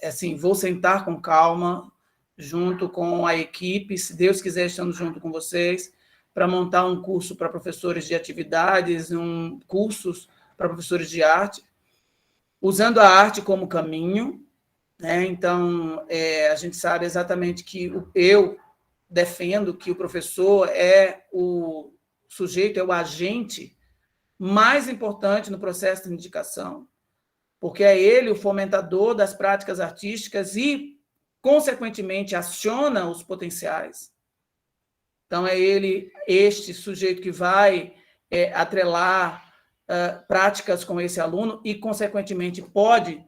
assim, vou sentar com calma, junto com a equipe, se Deus quiser, estamos junto com vocês, para montar um curso para professores de atividades, cursos para professores de arte, usando a arte como caminho, né? Então, a gente sabe exatamente que eu defendo que o professor é o sujeito, é o agente mais importante no processo de indicação, porque é ele o fomentador das práticas artísticas e, consequentemente, aciona os potenciais. Então, é ele, este sujeito que vai atrelar práticas com esse aluno e, consequentemente, pode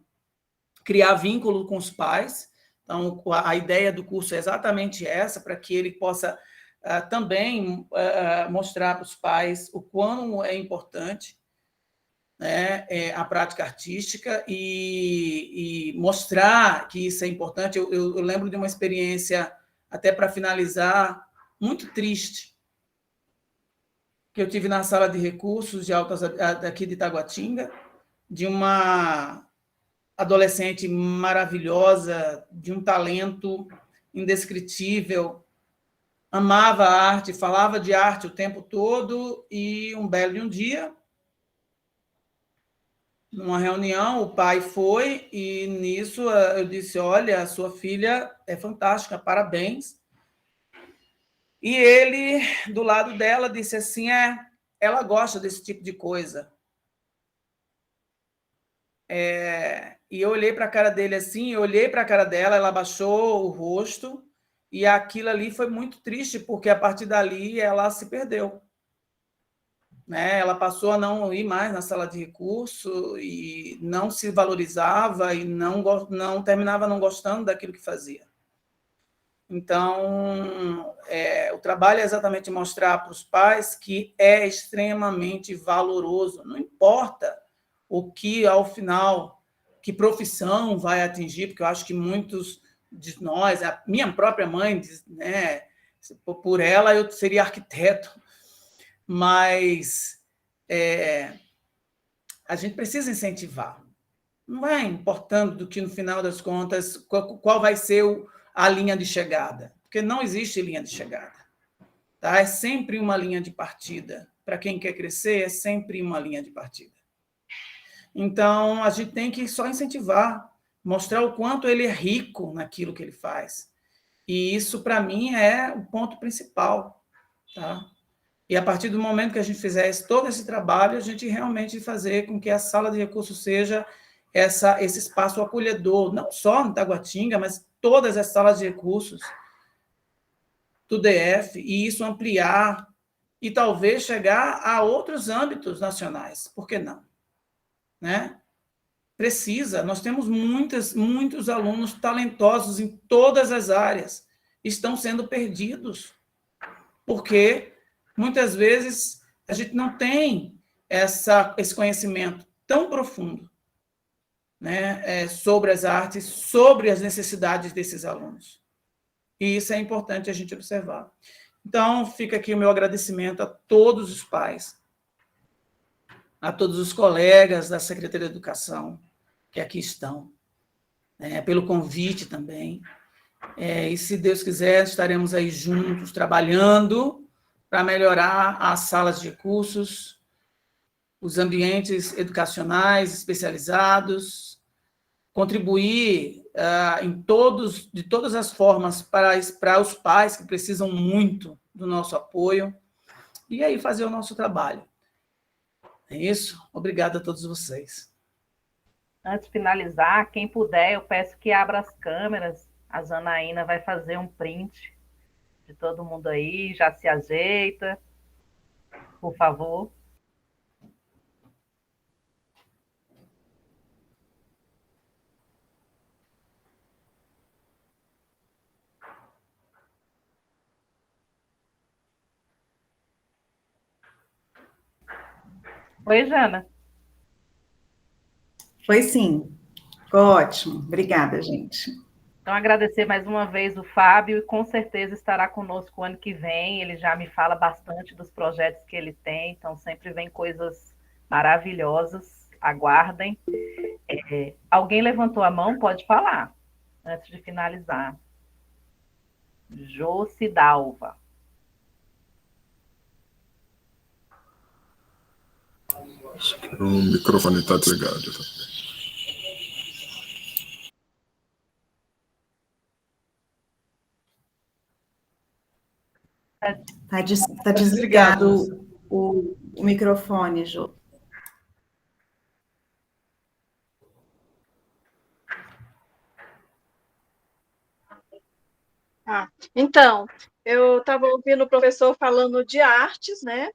criar vínculo com os pais. Então, a ideia do curso é exatamente essa, para que ele possa também mostrar para os pais o quão é importante, né, a prática artística e mostrar que isso é importante. Eu lembro de uma experiência, até para finalizar, muito triste, que eu tive na sala de recursos de autas daqui de Taguatinga, de uma adolescente maravilhosa, de um talento indescritível, amava a arte, falava de arte o tempo todo, e um belo de um dia, numa reunião, o pai foi, e nisso eu disse, olha, a sua filha é fantástica, parabéns. E ele, do lado dela, disse assim, ela gosta desse tipo de coisa. E eu olhei para a cara dele assim, eu olhei para a cara dela, ela abaixou o rosto, e aquilo ali foi muito triste, porque a partir dali ela se perdeu. né? Ela passou a não ir mais na sala de recurso e não se valorizava e não terminava não gostando daquilo que fazia. Então, o trabalho é exatamente mostrar para os pais que é extremamente valoroso, não importa o que, ao final, que profissão vai atingir, porque eu acho que muitos de nós, a minha própria mãe, né, por ela eu seria arquiteto, mas a gente precisa incentivar. Não vai importando do que, no final das contas, qual vai ser a linha de chegada, porque não existe linha de chegada. Tá? É sempre uma linha de partida. Para quem quer crescer, é sempre uma linha de partida. Então, a gente tem que só incentivar, mostrar o quanto ele é rico naquilo que ele faz. E isso, para mim, é o ponto principal. Tá? E a partir do momento que a gente fizer todo esse trabalho, a gente realmente fazer com que a sala de recursos seja esse espaço acolhedor, não só no Taguatinga, mas todas as salas de recursos do DF, e isso ampliar e talvez chegar a outros âmbitos nacionais. Por que não? Né? Precisa. Nós temos muitos alunos talentosos em todas as áreas, estão sendo perdidos, porque muitas vezes a gente não tem esse conhecimento tão profundo, né, sobre as artes, sobre as necessidades desses alunos. E isso é importante a gente observar. Então, fica aqui o meu agradecimento a todos os pais, a todos os colegas da Secretaria de Educação que aqui estão, pelo convite também. E, se Deus quiser, estaremos aí juntos, trabalhando para melhorar as salas de recursos, os ambientes educacionais especializados, contribuir de todas as formas para os pais que precisam muito do nosso apoio, e aí fazer o nosso trabalho. É isso? Obrigado a todos vocês. Antes de finalizar, quem puder, eu peço que abra as câmeras. A Janaína vai fazer um print de todo mundo aí, já se ajeita, por favor. Oi, Jana. Foi sim. Ficou ótimo. Obrigada, gente. Então, agradecer mais uma vez o Fábio, e com certeza estará conosco o ano que vem. Ele já me fala bastante dos projetos que ele tem, então sempre vem coisas maravilhosas. Aguardem. Alguém levantou a mão? Pode falar, antes de finalizar. Jocidalva. Acho que o microfone está desligado. Tá desligado o microfone, Jô. Então, eu estava ouvindo o professor falando de artes, né?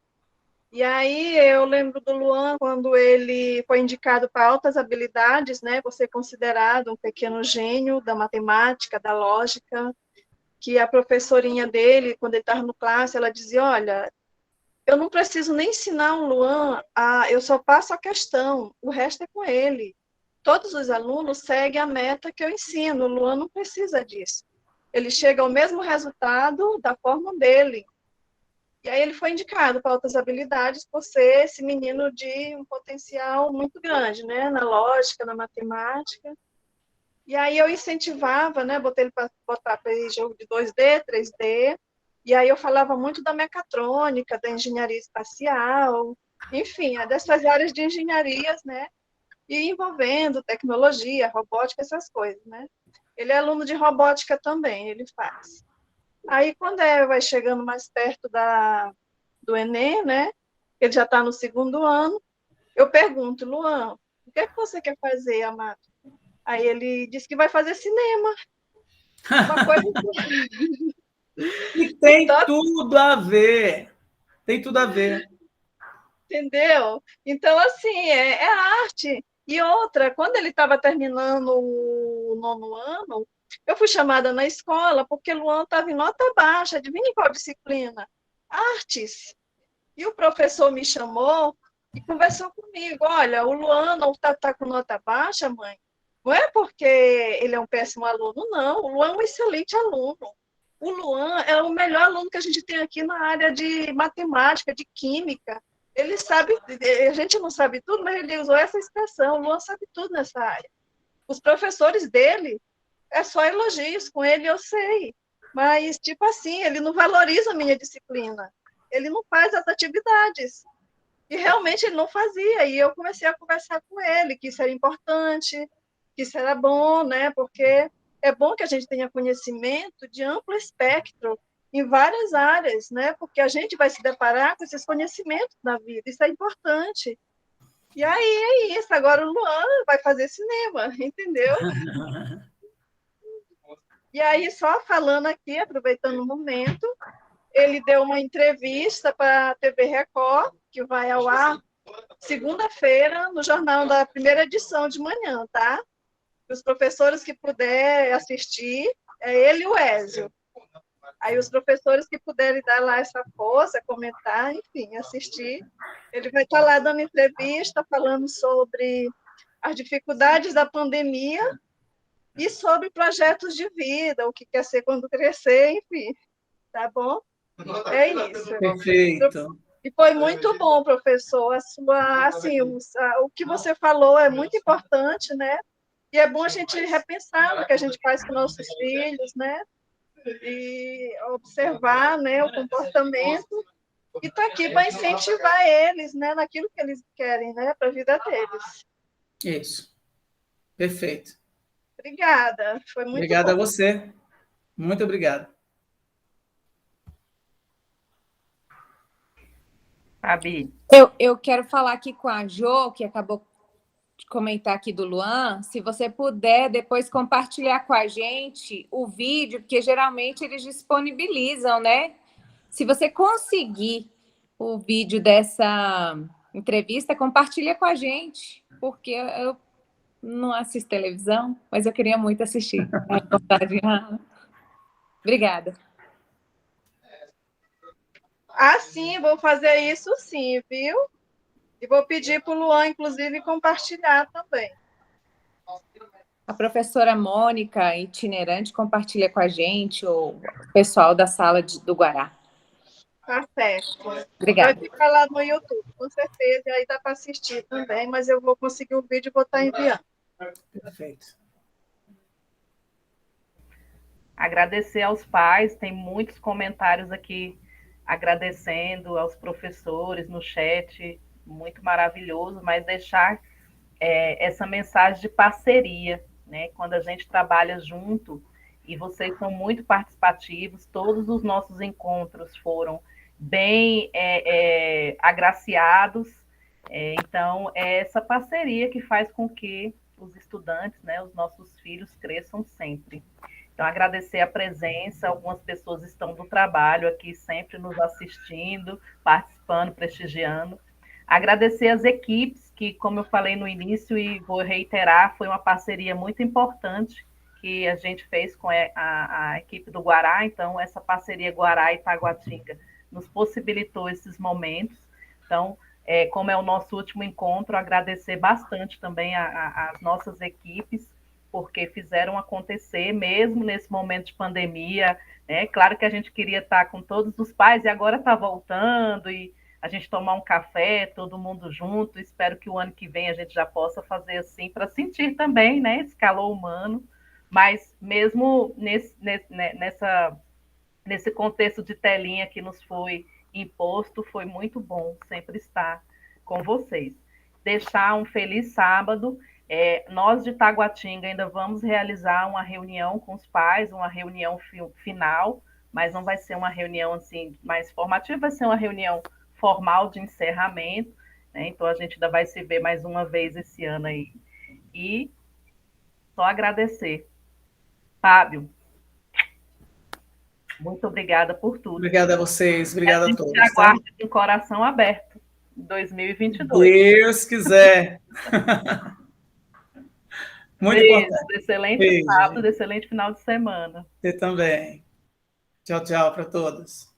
E aí eu lembro do Luan, quando ele foi indicado para altas habilidades, né? Por ser considerado um pequeno gênio da matemática, da lógica, que a professorinha dele, quando ele estava no classe, ela dizia, olha, eu não preciso nem ensinar o Luan, eu só passo a questão, o resto é com ele. Todos os alunos seguem a meta que eu ensino, o Luan não precisa disso. Ele chega ao mesmo resultado da forma dele. E aí ele foi indicado para altas habilidades por ser esse menino de um potencial muito grande, né? Na lógica, na matemática. E aí eu incentivava, né? Botei ele para botar para jogo de 2D, 3D. E aí eu falava muito da mecatrônica, da engenharia espacial, enfim, dessas áreas de engenharias, né? E envolvendo tecnologia, robótica, essas coisas, né? Ele é aluno de robótica também, ele faz. Aí, quando vai chegando mais perto do Enem, né? Ele já está no 2º ano, eu pergunto, Luan, o que é que você quer fazer, amado? Aí ele disse que vai fazer cinema. Uma coisa E tem tudo a ver. Tem tudo a ver. entendeu? Então, assim, é arte. E outra, quando ele estava terminando o 9º ano, eu fui chamada na escola porque Luan estava em nota baixa, adivinha qual disciplina? Artes. E o professor me chamou e conversou comigo. Olha, o Luan não está com nota baixa, mãe. Não é porque ele é um péssimo aluno, não. O Luan é um excelente aluno. O Luan é o melhor aluno que a gente tem aqui na área de matemática, de química. Ele sabe, a gente não sabe tudo, mas ele usou essa expressão. O Luan sabe tudo nessa área. Os professores dele, é só elogios com ele, eu sei. Mas, tipo assim, ele não valoriza a minha disciplina. Ele não faz as atividades. E realmente ele não fazia. E eu comecei a conversar com ele, que isso era importante, que isso era bom, né? Porque é bom que a gente tenha conhecimento de amplo espectro em várias áreas, né? Porque a gente vai se deparar com esses conhecimentos na vida. Isso é importante. E aí é isso. Agora o Luan vai fazer cinema, entendeu? E aí, só falando aqui, aproveitando o momento, ele deu uma entrevista para a TV Record, que vai ao ar segunda-feira, no jornal da primeira edição de manhã, tá? Os professores que puderem assistir, é ele e o Ézio. Aí os professores que puderem dar lá essa força, comentar, enfim, assistir, ele vai estar lá dando entrevista, falando sobre as dificuldades da pandemia e sobre projetos de vida, o que quer ser quando crescer, enfim, tá bom? É isso. Perfeito. E foi muito bom, professor. Assim, o que você falou é muito importante, né? E é bom a gente repensar no que a gente faz com nossos filhos, né? E observar, né, o comportamento e estar aqui para incentivar eles, né, naquilo que eles querem, né, para a vida deles. Isso. Perfeito. Obrigada. Foi muito Obrigado bom. a você. Muito obrigado. Fabi. Eu quero falar aqui com a Jo, que acabou de comentar aqui do Luan, se você puder depois compartilhar com a gente o vídeo, porque geralmente eles disponibilizam, né? Se você conseguir o vídeo dessa entrevista, compartilha com a gente, porque eu não assisto televisão, mas eu queria muito assistir. Obrigada. Ah, sim, vou fazer isso sim, viu? E vou pedir para o Luan, inclusive, compartilhar também. A professora Mônica, itinerante, compartilha com a gente, o pessoal da sala do Guará. Tá certo. Obrigada. Vai ficar lá no YouTube, com certeza, e aí dá para assistir também, mas eu vou conseguir o vídeo e vou estar enviando. Perfeito. Agradecer aos pais, tem muitos comentários aqui agradecendo aos professores no chat, muito maravilhoso, mas deixar essa mensagem de parceria, né? Quando a gente trabalha junto, e vocês são muito participativos, todos os nossos encontros foram bem agraciados, então é essa parceria que faz com que os estudantes, né, os nossos filhos cresçam sempre. Então, agradecer a presença, algumas pessoas estão do trabalho aqui, sempre nos assistindo, participando, prestigiando. Agradecer as equipes, que, como eu falei no início e vou reiterar, foi uma parceria muito importante que a gente fez com a equipe do Guará. Então, essa parceria Guará e Taguatinga nos possibilitou esses momentos. Então, como é o nosso último encontro, agradecer bastante também às nossas equipes, porque fizeram acontecer, mesmo nesse momento de pandemia, né? Claro que a gente queria estar com todos os pais, e agora está voltando, e a gente tomar um café, todo mundo junto. Espero que o ano que vem a gente já possa fazer assim, para sentir também, né, esse calor humano. Mas mesmo nesse contexto de telinha que nos foi imposto, foi muito bom sempre estar com vocês. Deixar um feliz sábado. Nós de Taguatinga ainda vamos realizar uma reunião com os pais, uma reunião final, mas não vai ser uma reunião assim mais formativa, vai ser uma reunião formal de encerramento, né? Então a gente ainda vai se ver mais uma vez esse ano aí. E só agradecer. Fábio, muito obrigada por tudo. Obrigada a vocês, obrigada a todos. Aguarde com o coração aberto. 2022. Deus quiser. Muito Beijo, importante. excelente Beijo, sábado, gente. excelente final de semana. Você também. Tchau, tchau para todos.